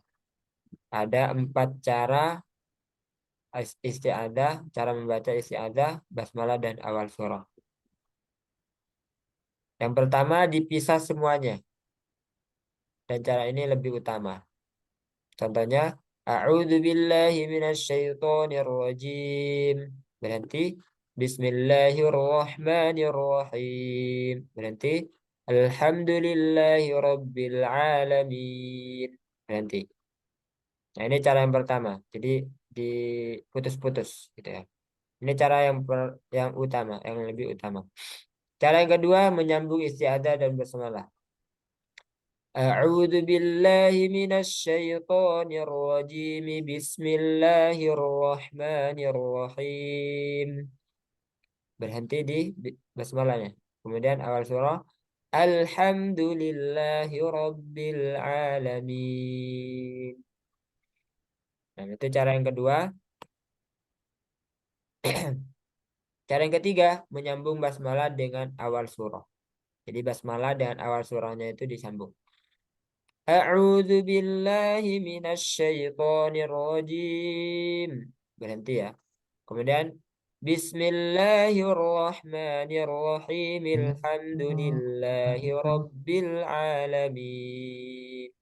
B: Ada 4 cara isti'adzah, cara membaca isti'adzah, basmalah dan awal surah. Yang pertama dipisah semuanya. Dan cara ini lebih utama. Contohnya, a'udzu billahi minasyaitonir rajim. Berhenti. Bismillahirrahmanirrahim. Berhenti. Alhamdulillahi rabbil alamin. Berhenti. Nah, ini cara yang pertama. Jadi diputus-putus gitu ya. Ini cara yang utama, yang lebih utama. Cara yang kedua menyambung isti'adzah dan basmalah. A'udzu billahi minasyaitonir rajim. Bismillahirrahmanirrahim. Berhenti di basmalahnya. Kemudian awal surah Alhamdulillahi rabbil alamin. Nah, itu cara yang kedua. Cara yang ketiga menyambung basmalah dengan awal surah. Jadi basmalah dengan awal surahnya itu disambung. A'udzu billahi minasyaitonir rajim. Berhenti ya. Kemudian Bismillahirrahmanirrahim. Alhamdulillahi rabbil alamin.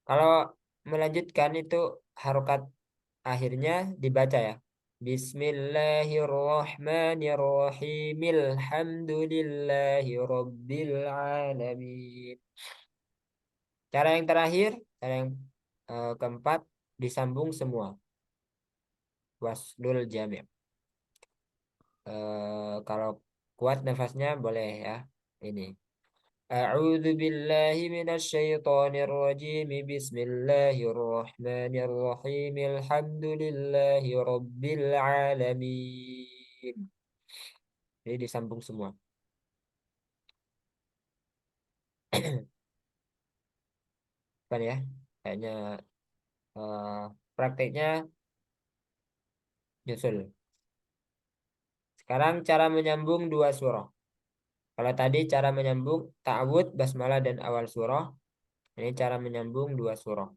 B: Kalau melanjutkan itu harokat akhirnya dibaca ya. Bismillahirrahmanirrahim. Alhamdulillahi rabbil alamin. Cara yang terakhir, cara yang keempat, disambung semua. Waslul jami'. Kalau kuat nafasnya boleh ya. Ini. A'udzu billahi minasyaitonir rajim. Bismillahirrahmanirrahim. Alhamdulillahi rabbil alamin. Jadi disambung semua. Kan ya? Kayaknya prakteknya nyusul. Sekarang cara menyambung 2 surah. Kalau tadi cara menyambung ta'awud, basmalah dan awal surah. Ini cara menyambung 2 surah.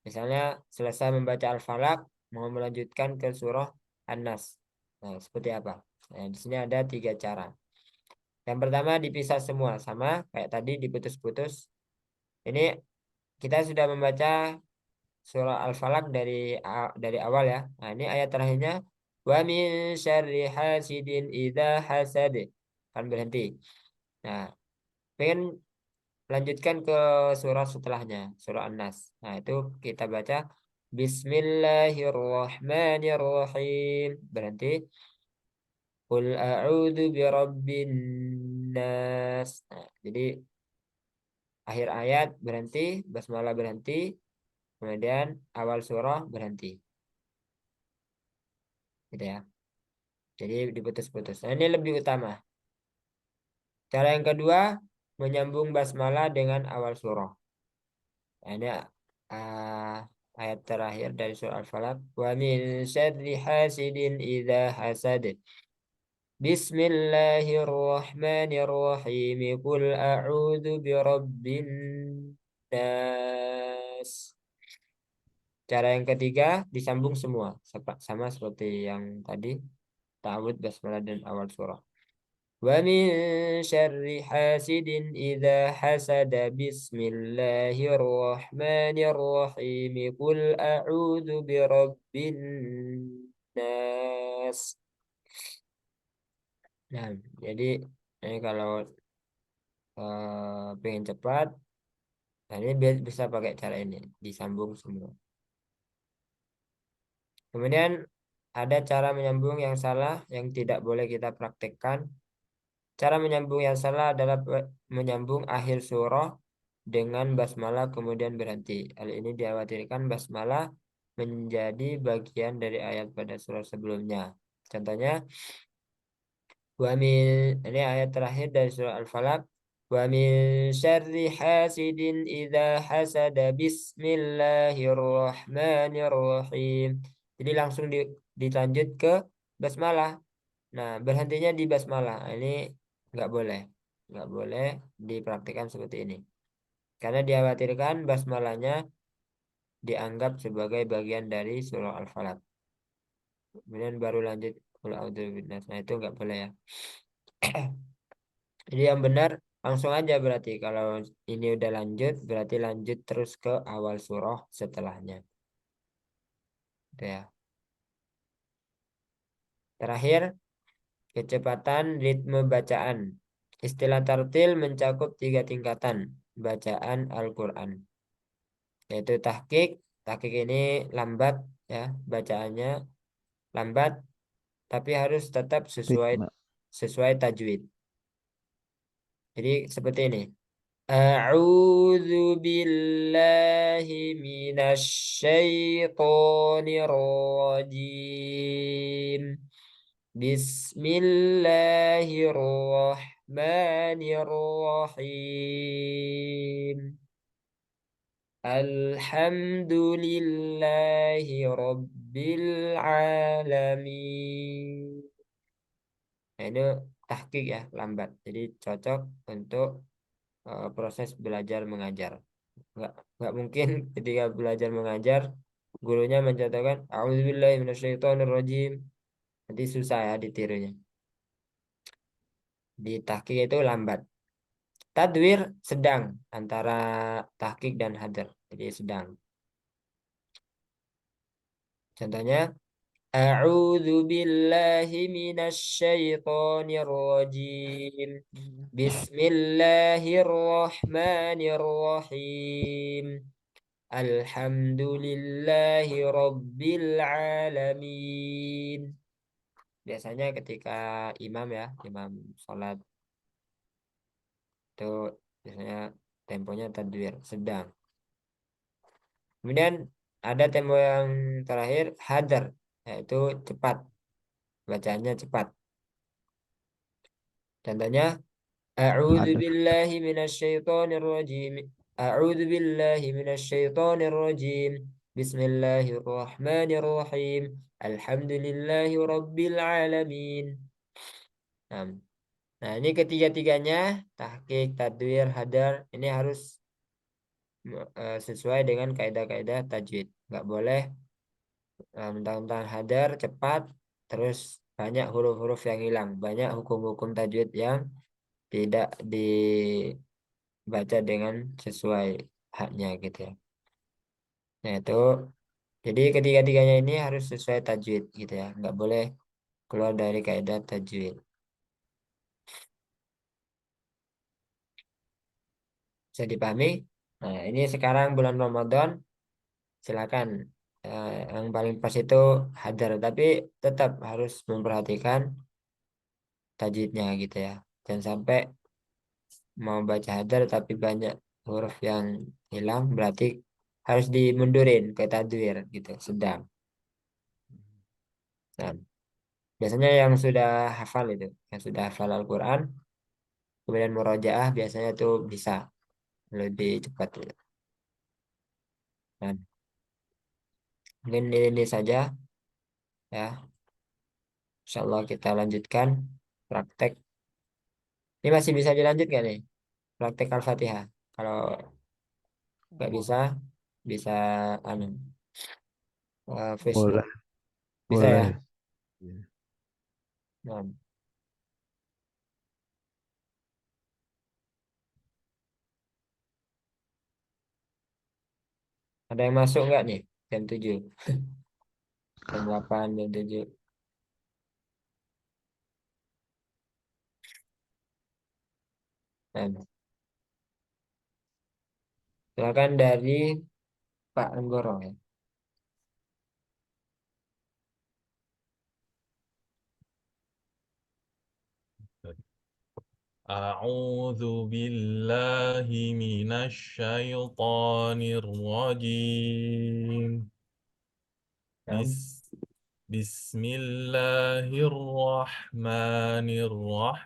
B: Misalnya selesai membaca Al-Falaq, mau melanjutkan ke surah An-Nas. Nah, seperti apa? Nah, di sini ada 3 cara. Yang pertama dipisah semua, sama kayak tadi diputus-putus. Ini kita sudah membaca surah Al-Falaq dari awal ya. Nah, ini ayat terakhirnya wa min syarri hasidin idza hasad. Kan berhenti. Nah, pengen lanjutkan ke surah setelahnya, surah An-Nas. Nah, itu kita baca Bismillahirrahmanirrahim. Berhenti. Qul a'udzu birabbin nas. Nah, jadi akhir ayat berhenti, basmalah berhenti, kemudian awal surah berhenti. Gitu ya. Jadi diputus-putus. Nah, ini lebih utama. Cara yang kedua, menyambung basmalah dengan awal surah. Nah, ini ayat terakhir dari surah Al-Falaq. Wa min syarri hasidin idza hasad. Bismillahirrahmanirrahim. Qul a'udzu birabbin nas. Cara yang ketiga disambung semua sama seperti yang tadi, ta'awudz, basmalah dan awal surah. Wa min syarri hasidin idza hasada. Bismillahirrahmanirrahim. Qul a'udzu birabbin nas. Nah, jadi ini kalau pengen cepat, nah ini bisa pakai cara ini, disambung semua. Kemudian ada cara menyambung yang salah yang tidak boleh kita praktekkan. Cara menyambung yang salah adalah menyambung akhir surah dengan basmalah kemudian berhenti. Hal ini dikhawatirkan basmalah menjadi bagian dari ayat pada surah sebelumnya. Contohnya, ini ayat terakhir dari surah Al-Falaq. Wa min syarri hasidin idza hasada. Bismillahirrahmanirrahim. Jadi langsung dilanjut ke basmalah. Nah, berhentinya di basmalah. Ini nggak boleh. Nggak boleh dipraktikkan seperti ini. Karena dikhawatirkan basmalahnya dianggap sebagai bagian dari surah Al-Falaq. Kemudian baru lanjut qul a'udzu birabbin nas. Nah, itu nggak boleh ya. Jadi yang benar langsung aja berarti. Kalau ini udah lanjut, berarti lanjut terus ke awal surah setelahnya. Itu ya. Terakhir, kecepatan ritme bacaan. Istilah tartil mencakup 3 tingkatan bacaan Al-Quran. Yaitu tahqiq. Tahqiq ini lambat ya, bacaannya lambat, tapi harus tetap
D: Ritme.
B: sesuai tajwid. Jadi seperti ini. A'udzu billahi minasy syaithanir rajim. Bismillahirrahmanirrahim. Alhamdulillahi rabbil alamin. Nah, ini tahqiq ya, lambat. Jadi cocok untuk proses belajar mengajar. Nggak mungkin ketika belajar mengajar gurunya mencontohkan a'udzubillahi minasyaitonirrajim. Nanti susah ya ditirunya. Di tahqiq itu lambat. Tadwir sedang antara tahqiq dan hadar. Jadi sedang. Contohnya a'udzu billahi minasy syaithanir rajim. Bismillahirrahmanirrahim. Alhamdulillahi rabbil alamin. Biasanya ketika imam ya, imam sholat itu biasanya temponya tadwir sedang. Kemudian ada tempo yang terakhir hadar, yaitu cepat, bacaannya cepat. Contohnya a'udzu
D: Ada.
B: billahi minasyaitonir rajim. A'udzu billahi minasyaitonir rajim. Bismillahirrahmanirrahim. Alhamdulillahi rabbil alamin. Nah, ini ketiga-tiganya tahqiq, tadwir, hadar ini harus sesuai dengan kaidah-kaidah tajwid. Nggak boleh mentang-mentang hadar cepat terus banyak huruf-huruf yang hilang, banyak hukum-hukum tajwid yang tidak dibaca dengan sesuai haknya gitu ya. Nah, itu jadi ketiga-tiganya ini harus sesuai tajwid gitu ya. Nggak boleh keluar dari kaidah tajwid. Bisa dipahami? Nah, ini sekarang bulan Ramadan, silakan Yang paling pas itu hadar, tapi tetap harus memperhatikan tajwidnya gitu ya. Jangan sampai mau baca hadar tapi banyak huruf yang hilang, berarti harus dimundurin ke tadwir gitu, sedang. Nah, biasanya yang sudah hafal itu, yang sudah hafal Al-Quran, kemudian murojaah biasanya tuh bisa lebih cepat gitu. Nah, mungkin ini saja ya. Insya Allah kita lanjutkan praktek. Ini masih bisa dilanjutkan nih, praktek Al-Fatihah. Kalau nggak bisa, bisa anu, voice
D: Boleh,
B: note. Bisa ya.
D: boleh. Ya.
B: Nah, ada yang masuk nggak nih? Jam 7, jam 8, jam 7. Nah, silakan dari Pak Anggoro ya.
A: أعوذ بالله من الشيطان الرجيم
B: Nah,
A: بسم الله الرحمن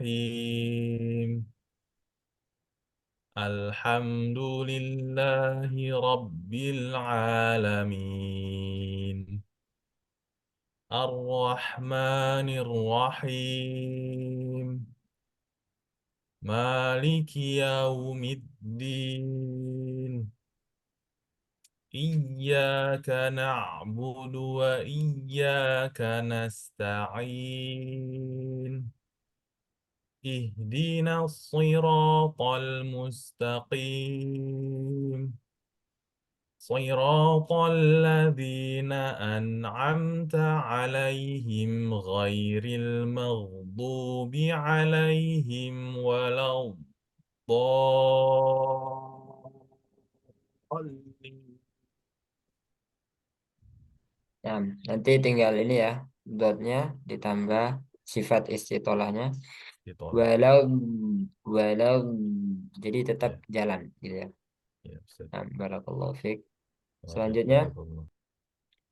A: الرحيم الحمد لله رب العالمين الرحمن الرحيم مالك يوم الدين إياك نعبد وإياك نستعين اهدنا الصراط المستقيم صراط الذين أنعمت عليهم غير المغضوب عليهم ولا الضالين.
B: nah, nanti tinggal ini ya, dotnya ditambah sifat istitolahnya.
A: Ditolak.
B: Walau, walau, jadi tetap
A: Ya,
B: jalan gitu ya.
A: ya, Ustaz.
B: Nah, barakallahu fiik.
A: Maaf,
B: Selanjutnya
A: Jazakallah.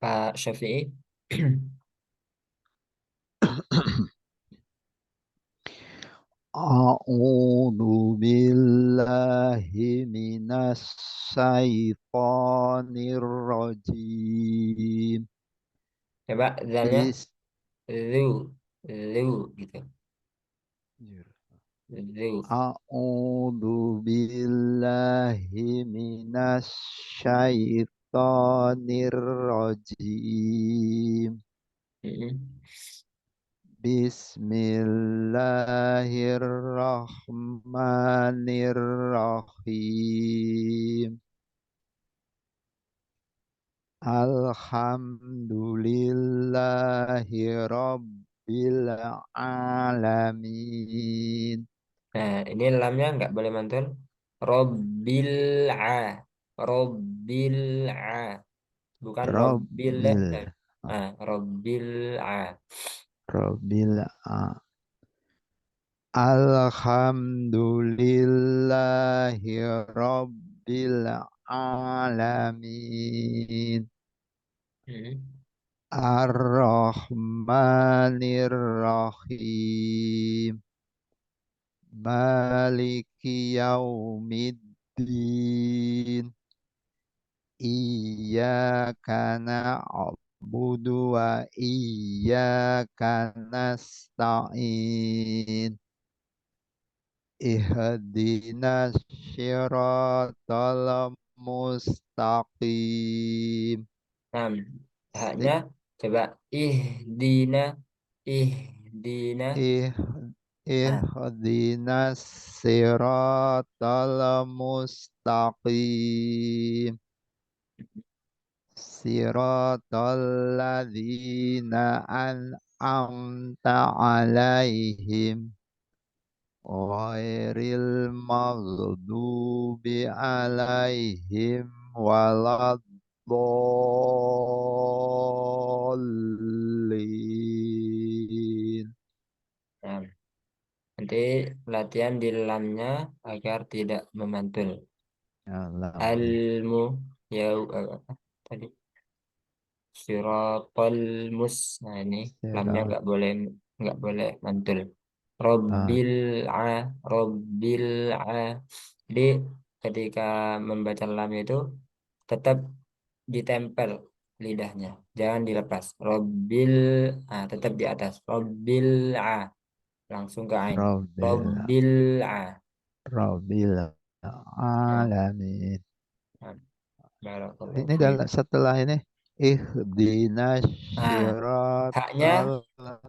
B: Pak Syafi'i.
D: A'udzu billahi minasyaitonir rajim.
B: Coba zalnya
D: Bis
B: lu gitu. Lu.
D: A'udzu billahi minasyaitonir rajim.
B: Mm-mm.
D: Bismillahirrahmanirrahim. Alhamdulillahi rabbil alamin.
B: Nah, ini lamnya nggak boleh mantul. Robbil a. Robbil a. Bukan robbil.
D: Rabbil
B: Robbil a.
D: rabbil a- Alhamdulillahi rabbil alamin.
B: Mm-mm.
D: Ar-Rahmanir-Rahim. Maliki yaumiddin. Iyyaka na'budu wa iyyaka nasta'in. Ihdinas syiratal mustaqim.
B: Nah, haknya coba ihdina, ihdina.
D: Ih
B: Nah,
D: ihdinas siratal mustaqim. Siratal ladzina an'amta alaihim ghairil maghdubi alaihim Dolin.
B: Nah, nanti latihan di lamnya agar tidak memantul.
D: Alam.
B: Almu ya apa tadi? Sirotol mus. Nah ini lamnya
D: Sirat.
B: nggak boleh mantul.
D: Ah,
B: Robbil a, robbil a. Jadi ketika membaca lam itu tetap ditempel lidahnya, jangan dilepas. Robbil a tetap di atas. Robbil a langsung ke ain.
D: Robil.
B: Robbil a.
D: Robil.
B: Nah,
D: Alamin.
B: nah, barakallahu
D: Ini
B: fiik.
D: setelah ini ihdinas
B: Nah, haknya
D: syiratal.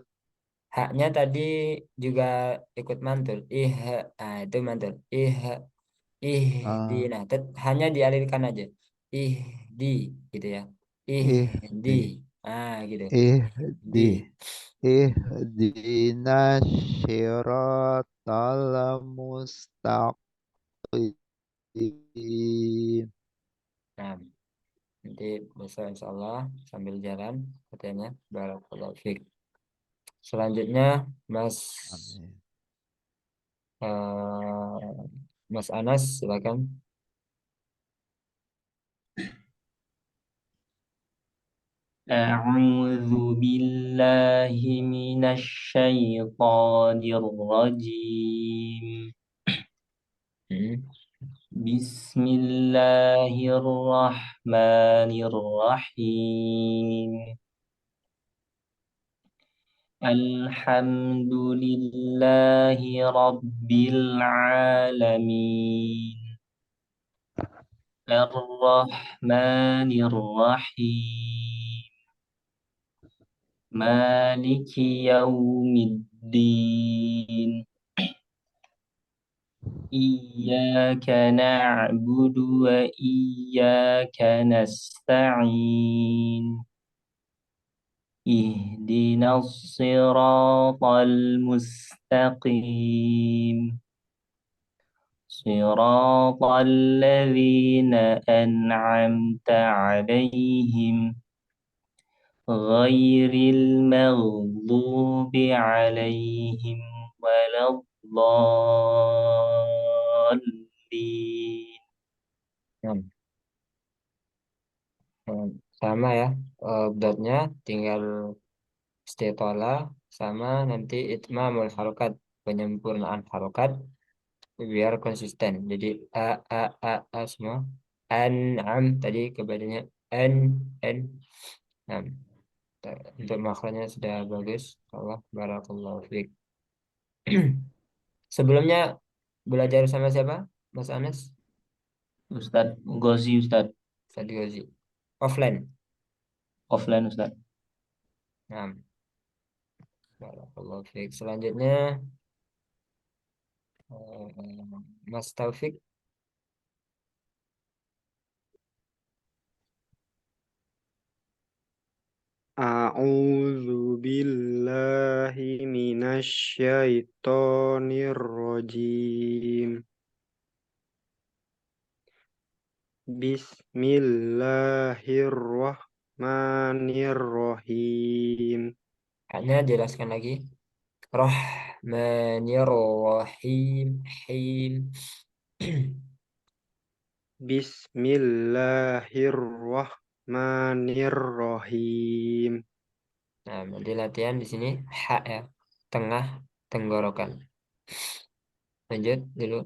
B: haknya tadi juga ikut mantul. Itu mantul. Ihdi.
D: Ah,
B: Nah, hanya dialirkan aja. Ihdi gitu ya. Ihdi.
D: ihdi.
B: Gitu. Di.
D: Ihdi. Ihdinas syiratal mustaqim.
B: Nah, nanti besok insya Allah sambil jalan katanya. Barakallahu fiik. Selanjutnya Mas
D: Amin.
B: eh, Mas Anas silakan.
E: أعوذ بالله من الشيطان الرجيم.
B: Hmm.
E: بسم الله الرحمن الرحيم. الحمد لله رب العالمين. الرحمن الرحيم. مالك يوم الدين. إياك نعبد وإياك نستعين. اهدنا الصراط المستقيم. صراط الذين أنعمت عليهم غير المغضوب عليهم ولا الضالين.
B: Nah, sama ya. Dotnya tinggal istitola sama nanti itmamul harokat, penyempurnaan harokat biar konsisten. Jadi a semua. An'am tadi kebadannya an. Nah, untuk makronya sudah bagus. Allah barakallahu fiik. Sebelumnya belajar sama siapa? Mas Anas?
E: Ustadz Gozi, Ustadz.
B: Ustadz Gozi. Offline.
E: Offline, Ustadz.
B: Nah, barakallahu fiik. Selanjutnya Mas Taufik.
I: A'udzu billahi minasyaitonir rajim. Bismillahirrahmanirrahim.
B: Hanya jelaskan lagi. Rahmanirrahim. Him.
I: Bismillahirrahmanirrahim.
B: Nah, nanti latihan di sini hak ya, tengah tenggorokan. Lanjut dulu.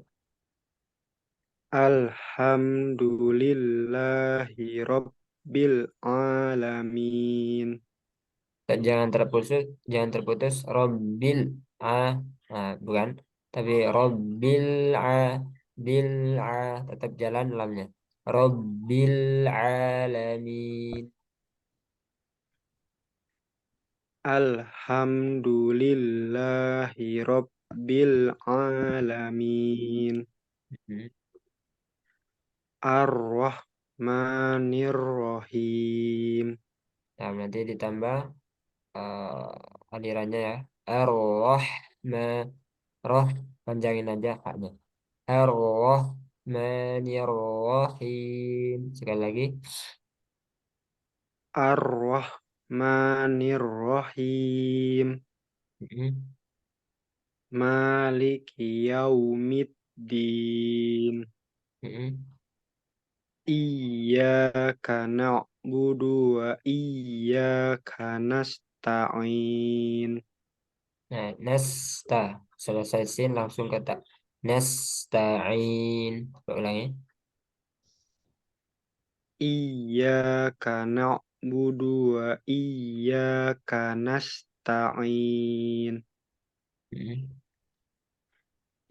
I: Alhamdulillahi rabbil alamin.
B: Dan jangan terputus. Robbil a, nah, bukan, tapi robbil a, bil a, tetap jalan lamnya. Robbil alamin.
I: Alhamdulillahi rabbil alamin.
B: Hmm.
I: Ar-Rahmanir-Rahim.
B: Nah, nanti ditambah alirannya ya. Ar-Rahman, roh panjangin aja haknya. Ar-Rahmanir-Rahim. Sekali lagi.
I: Ar-Rahmanir Rahim. Maliki Yaumiddin. Iyyaka na'budu wa iyyaka nasta'in.
B: Nah, nasta selesai sin langsung kata nasta'in. Coba ulangi.
I: Iyyaka na'budu wa iyyaka nasta'in.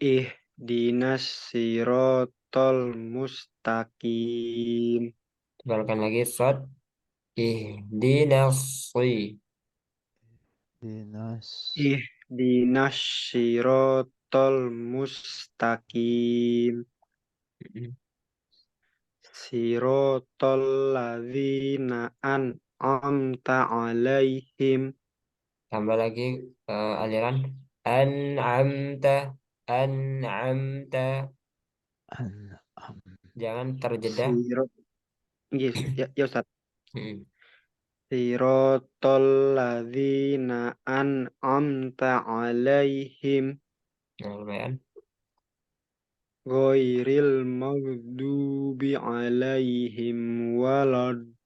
I: Ihdinas siratal mustaqim.
B: Tebalkan lagi shot. Ihdinas
D: Dinas.
I: Ihdinas siratal mustaqim. Siratal ladzina an'amta alaihim.
B: Tambah lagi aliran an'amta an'amta.
D: An'am.
B: Jangan terjeda.
I: Yes, ya Ustaz.
B: Mm.
I: Siratal ladzina an'amta alaihim.
B: Nah, lumayan.
I: Ghairil maghdubi alaihim waladdallin.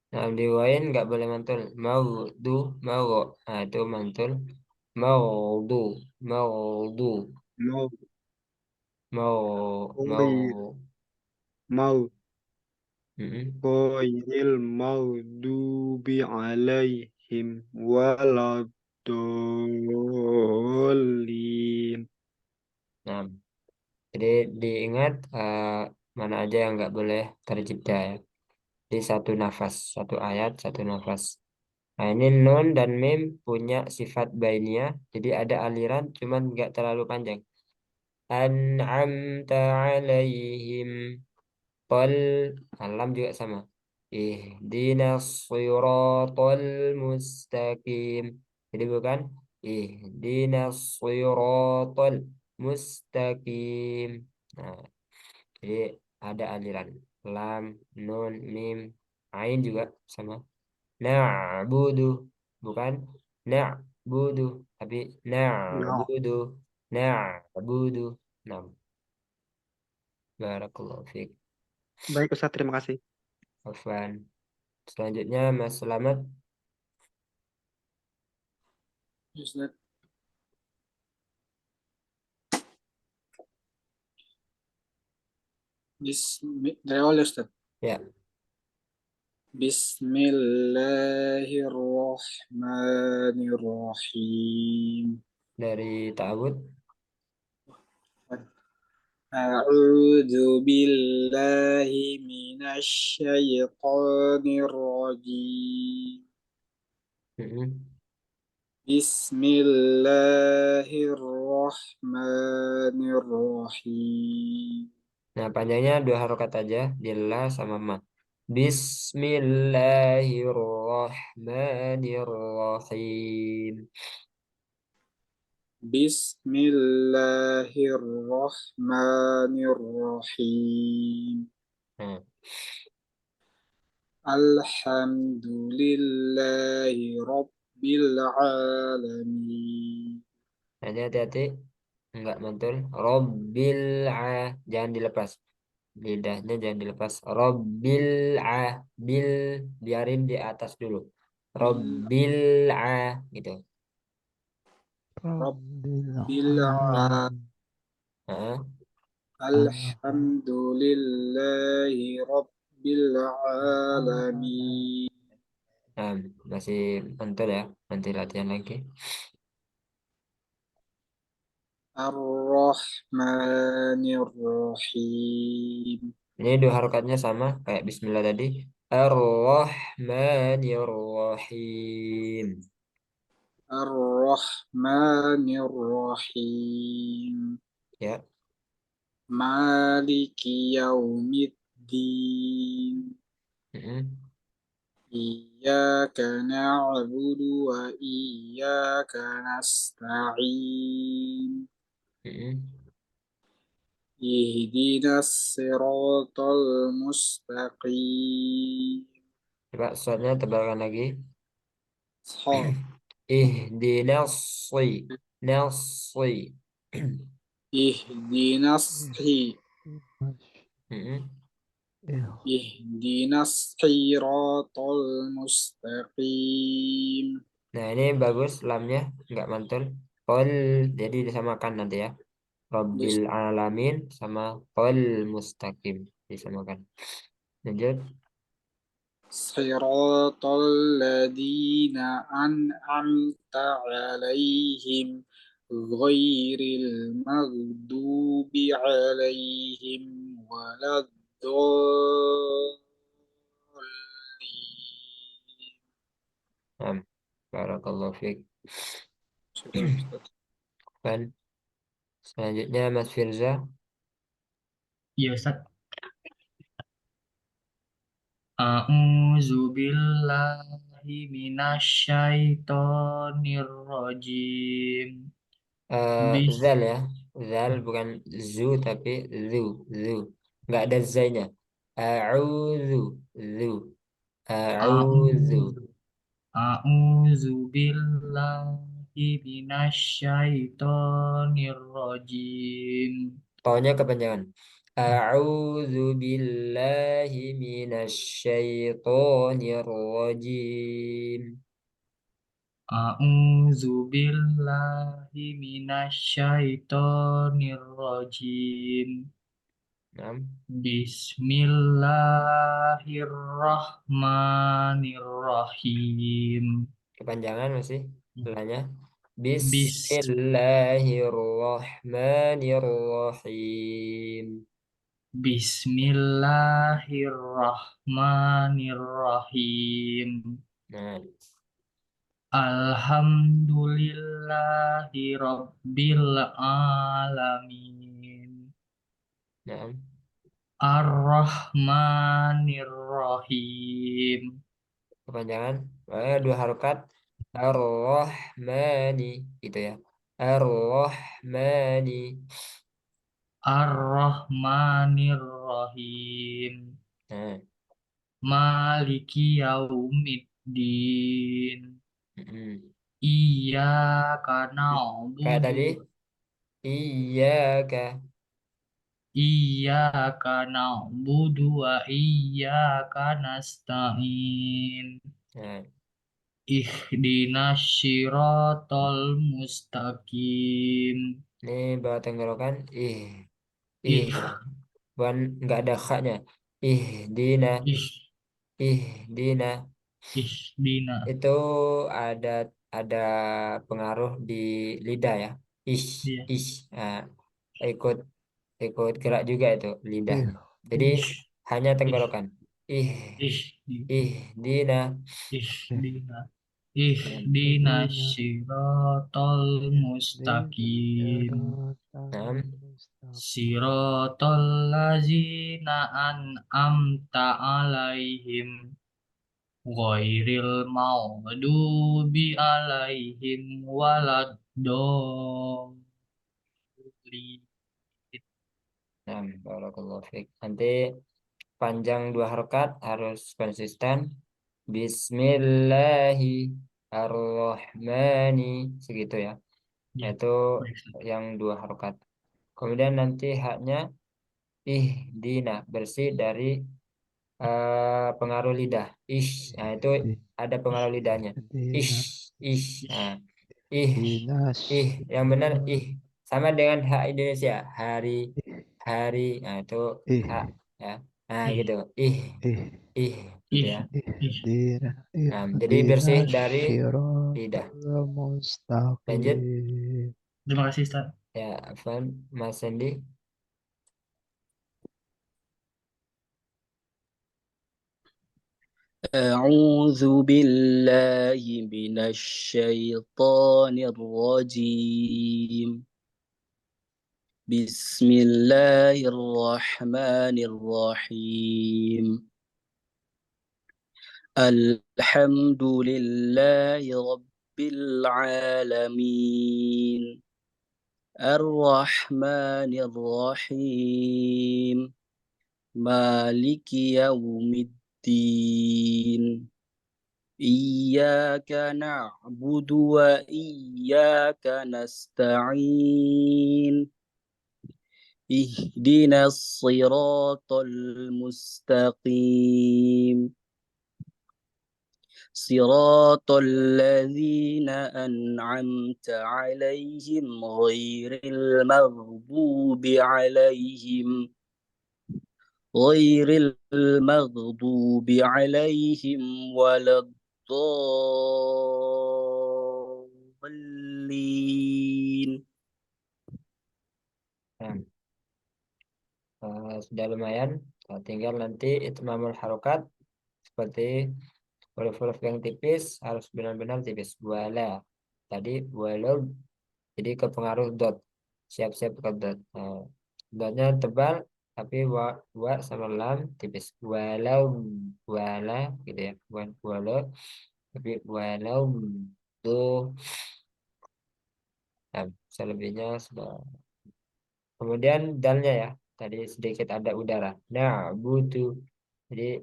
B: Nah, di wain nggak boleh mantul. Mau mau. Nah, itu mantul. Mau mau
I: Mau
B: mau.
I: mau
B: Mm-mm.
I: ghairil maghdubi alaihim waladdallin.
B: Nah, jadi diingat mana aja yang nggak boleh terjeda ya. Di satu nafas, satu ayat, satu nafas. Nah, ini nun dan mim punya sifat bainiyah, jadi ada aliran, cuman nggak terlalu panjang. An'amta alaihim. Qal, alam juga sama. Ihdinas siratal mustaqim. Jadi bukan ihdinas siratal mustaqim. Nah, jadi ada aliran lam, nun, mim, ain juga sama. Na'budu bukan na'budu tapi
I: Nah,
B: na'budu na'budu. Nah, barakallahu fiik.
I: baik Ustaz, terima kasih.
B: Afwan. Selanjutnya Mas Selamat.
G: Ustaz. Dari awal ya, Ustaz.
B: Ya,
G: Bismillahirrahmanirrahim.
B: dari ta'awud.
G: A'udzu billahi minasy syaithanir rajim. Bismillahirrahmanirrahim.
B: Nah, panjangnya 2 harokat aja, di la sama ma. Bismillahirrahmanirrahim.
G: Bismillahirrahmanirrahim.
B: Nah,
G: Alhamdulillahi Rabbil Alamin.
B: jadi hati-hati, enggak mantul. Robbil jangan dilepas. Lidahnya jangan dilepas. Robbil bil, biarin di atas dulu. Robbil gitu.
G: Rabbil
D: Alamin.
B: Heeh.
G: Alhamdulillahi Rabbil Alamin.
B: Nah, masih mantul ya. Nanti latihan lagi.
G: Ar-Rahmanir-Rahim.
B: Ini 2 harokatnya sama kayak Bismillah tadi. Ar-Rahmanir-Rahim.
G: Ar-Rahmanir-Rahim.
B: Ya.
G: Maliki Yaumiddin. Iyyaka na'budu wa iyyaka nasta'in. Ihdinas siratal mustaqim.
B: Coba soalnya tebalkan lagi.
G: Shad.
B: Ihdinas nasi.
G: Ihdinas
B: Mm-mm.
G: Ihdinas siratal mustaqim.
B: Nah, ini bagus lamnya nggak mantul. Qol jadi disamakan nanti ya. Rabbil alamin sama qol mustaqim disamakan. Lanjut.
G: Siratal ladina an'amta alaihim ghairil maghdubi alaihim waladdallin.
B: Barakallahu fiik.
G: Syukur, Ustaz.
B: Dan selanjutnya Mas Firza.
H: Iya, Ustaz. A'udzu billahi minasyaitonir rajim.
B: Zal ya. Zal bukan zu tapi zu. Nggak ada zanya. A'udzu zu. A'udzu.
H: A'udzu billahi minasyaitonir rajim.
B: Taunya kepanjangan. A'udzu billahi minasyaitonir rajim.
H: A'udzu billahi minasyaitonir rajim. Bismillahirrahmanirrahim.
B: Kepanjangan masih belanya. Bismillahirrahmanirrahim.
H: Bismillahirrahmanirrahim.
B: Nah,
H: Alhamdulillahi rabbil alamin.
B: nah.
H: Ar-Rahmanir-Rahim.
B: Kepanjangan. Dua harokat. Ar-Rahmani. Gitu ya. Ar-Rahmani.
H: Ar-Rahmanir-Rahim.
B: Nah.
H: Maliki yaumiddin. Iyyaka
B: Kayak tadi.
H: na'budu.
B: Iyyaka.
H: Iyyaka na'budu wa iyyaka nasta'in.
B: Nah.
H: Ihdinas syiratal mustaqim.
B: Ini bawa tenggorokan. Ih. Bukan nggak ada haknya. Ihdina. Ihdina.
H: Ihdina.
B: Itu ada pengaruh di lidah ya.
H: Iya.
B: Nah, ikut ikut gerak juga itu lidahnya. Jadi hanya tenggorokan. Ihdina.
H: Ihdina. Ihdina syiratal mustaqim. Syiratal lazina an'amta alaihim. Ghairil maghdubi alaihim waladdallin.
B: Barakallahu fiik. Nanti panjang dua harokat harus konsisten. Bismillahirrahmani segitu ya. Itu yang dua harokat. Kemudian nanti haknya ihdina bersih dari pengaruh lidah. Nah itu ada pengaruh lidahnya. Nah, yang benar sama dengan hak Indonesia. Hari. Nah itu hak ya. Nah gitu. Gitu ya. Nah, jadi bersih dari lidah. Lanjut.
H: Terima kasih, Ustaz.
B: Ya, Afan, Mas Sandy.
C: أعوذ بالله من الشيطان الرجيم بسم الله الرحمن الرحيم الحمد لله رب العالمين الرحمن الرحيم مالك يوم الدين إياك نعبد وإياك نستعين اهدنا الصراط المستقيم صراط الذين أنعمت عليهم غير المغضوب عليهم ولا الضالين.
B: Nah, sudah lumayan. Tinggal nanti itmamul harokat seperti huruf-huruf yang tipis harus benar-benar tipis. Wala tadi walau, jadi kepengaruh dot, siap-siap ke dot. Nah, dotnya tebal tapi wa sama lam tipis. Walau wala gitu ya, bukan walau tapi walau tuh. Nah, selebihnya sudah. Kemudian dalnya ya, tadi sedikit ada udara. Nah, butuh. Jadi,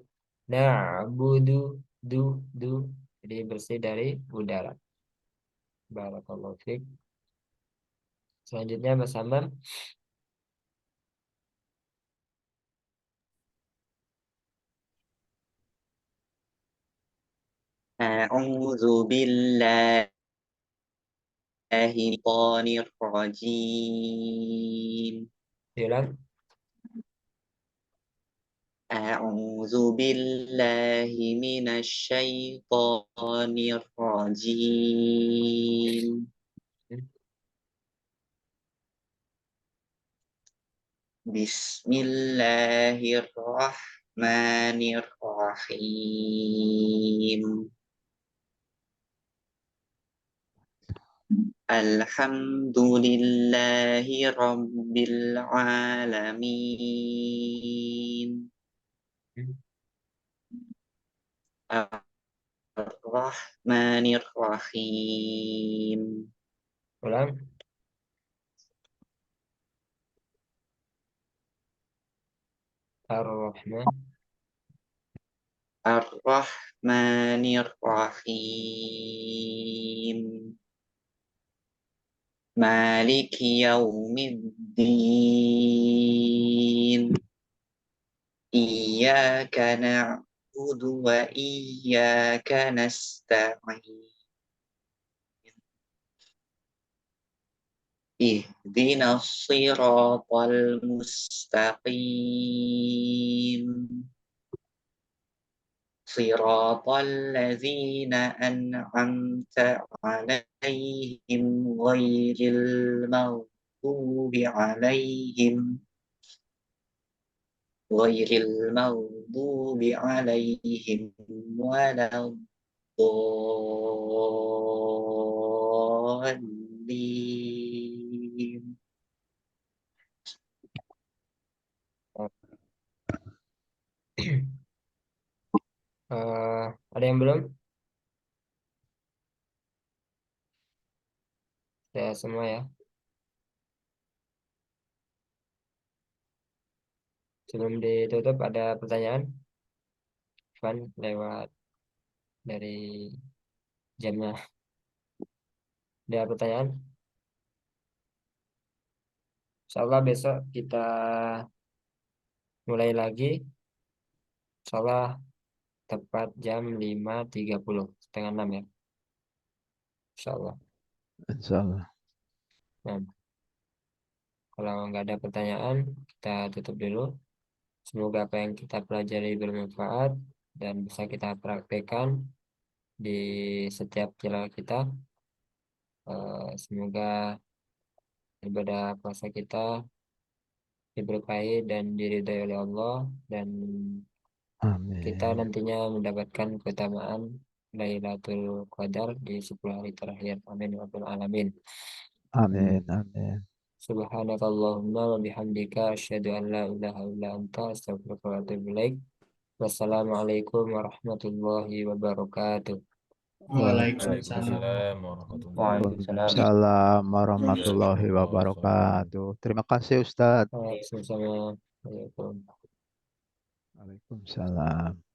B: nah, butuh, du. Jadi bersih dari udara. Barakallahu fiik. Selanjutnya Mas Hamam.
J: أعوذ بالله من الشيطان الرجيم
B: Diulang.
J: أعوذ بالله من الشيطان الرجيم بسم الله الرحمن الرحيم الحمد لله رب العالمين الرحمن الرحيم.
B: Ulang. Ar-Rahman.
J: الرحمن الرحيم مالك يوم الدين إياك نعبد وإياك نستعين اهدنا الصراط المستقيم صراط الذين أنعمت عليهم غير المغضوب عليهم ولا الضالين.
B: Ada yang belum? Ya semua ya. Sebelum ditutup ada pertanyaan? Van lewat dari jamnya. Ada pertanyaan? Insyaallah besok kita mulai lagi. Insyaallah tepat jam 5.30, setengah 6 ya. Insyaallah.
D: Insyaallah.
B: Nah, kalau nggak ada pertanyaan, kita tutup dulu. Semoga apa yang kita pelajari bermanfaat dan bisa kita praktekkan di setiap tilawah kita. Semoga ibadah puasa kita diberkahi dan diridhai oleh Allah, dan kita
D: Amin.
B: nantinya mendapatkan keutamaan Lailatul Qadar di 10 hari terakhir. Amin ya rabbal alamin.
D: Amin. Amin.
B: Subhanakallahumma wa bihamdika asyhadu an la ilaha illa anta astaghfiruka wa atubu ilaik. Wassalamualaikum warahmatullahi wabarakatuh.
H: Waalaikumsalam.
A: Waalaikumsalam warahmatullahi
E: Waalaikumsalam.
D: Waalaikumsalam warahmatullahi wabarakatuh. Terima kasih Ustadz.
B: Waalaikumsalam. Waalaikumsalam.
D: Waalaikumsalam.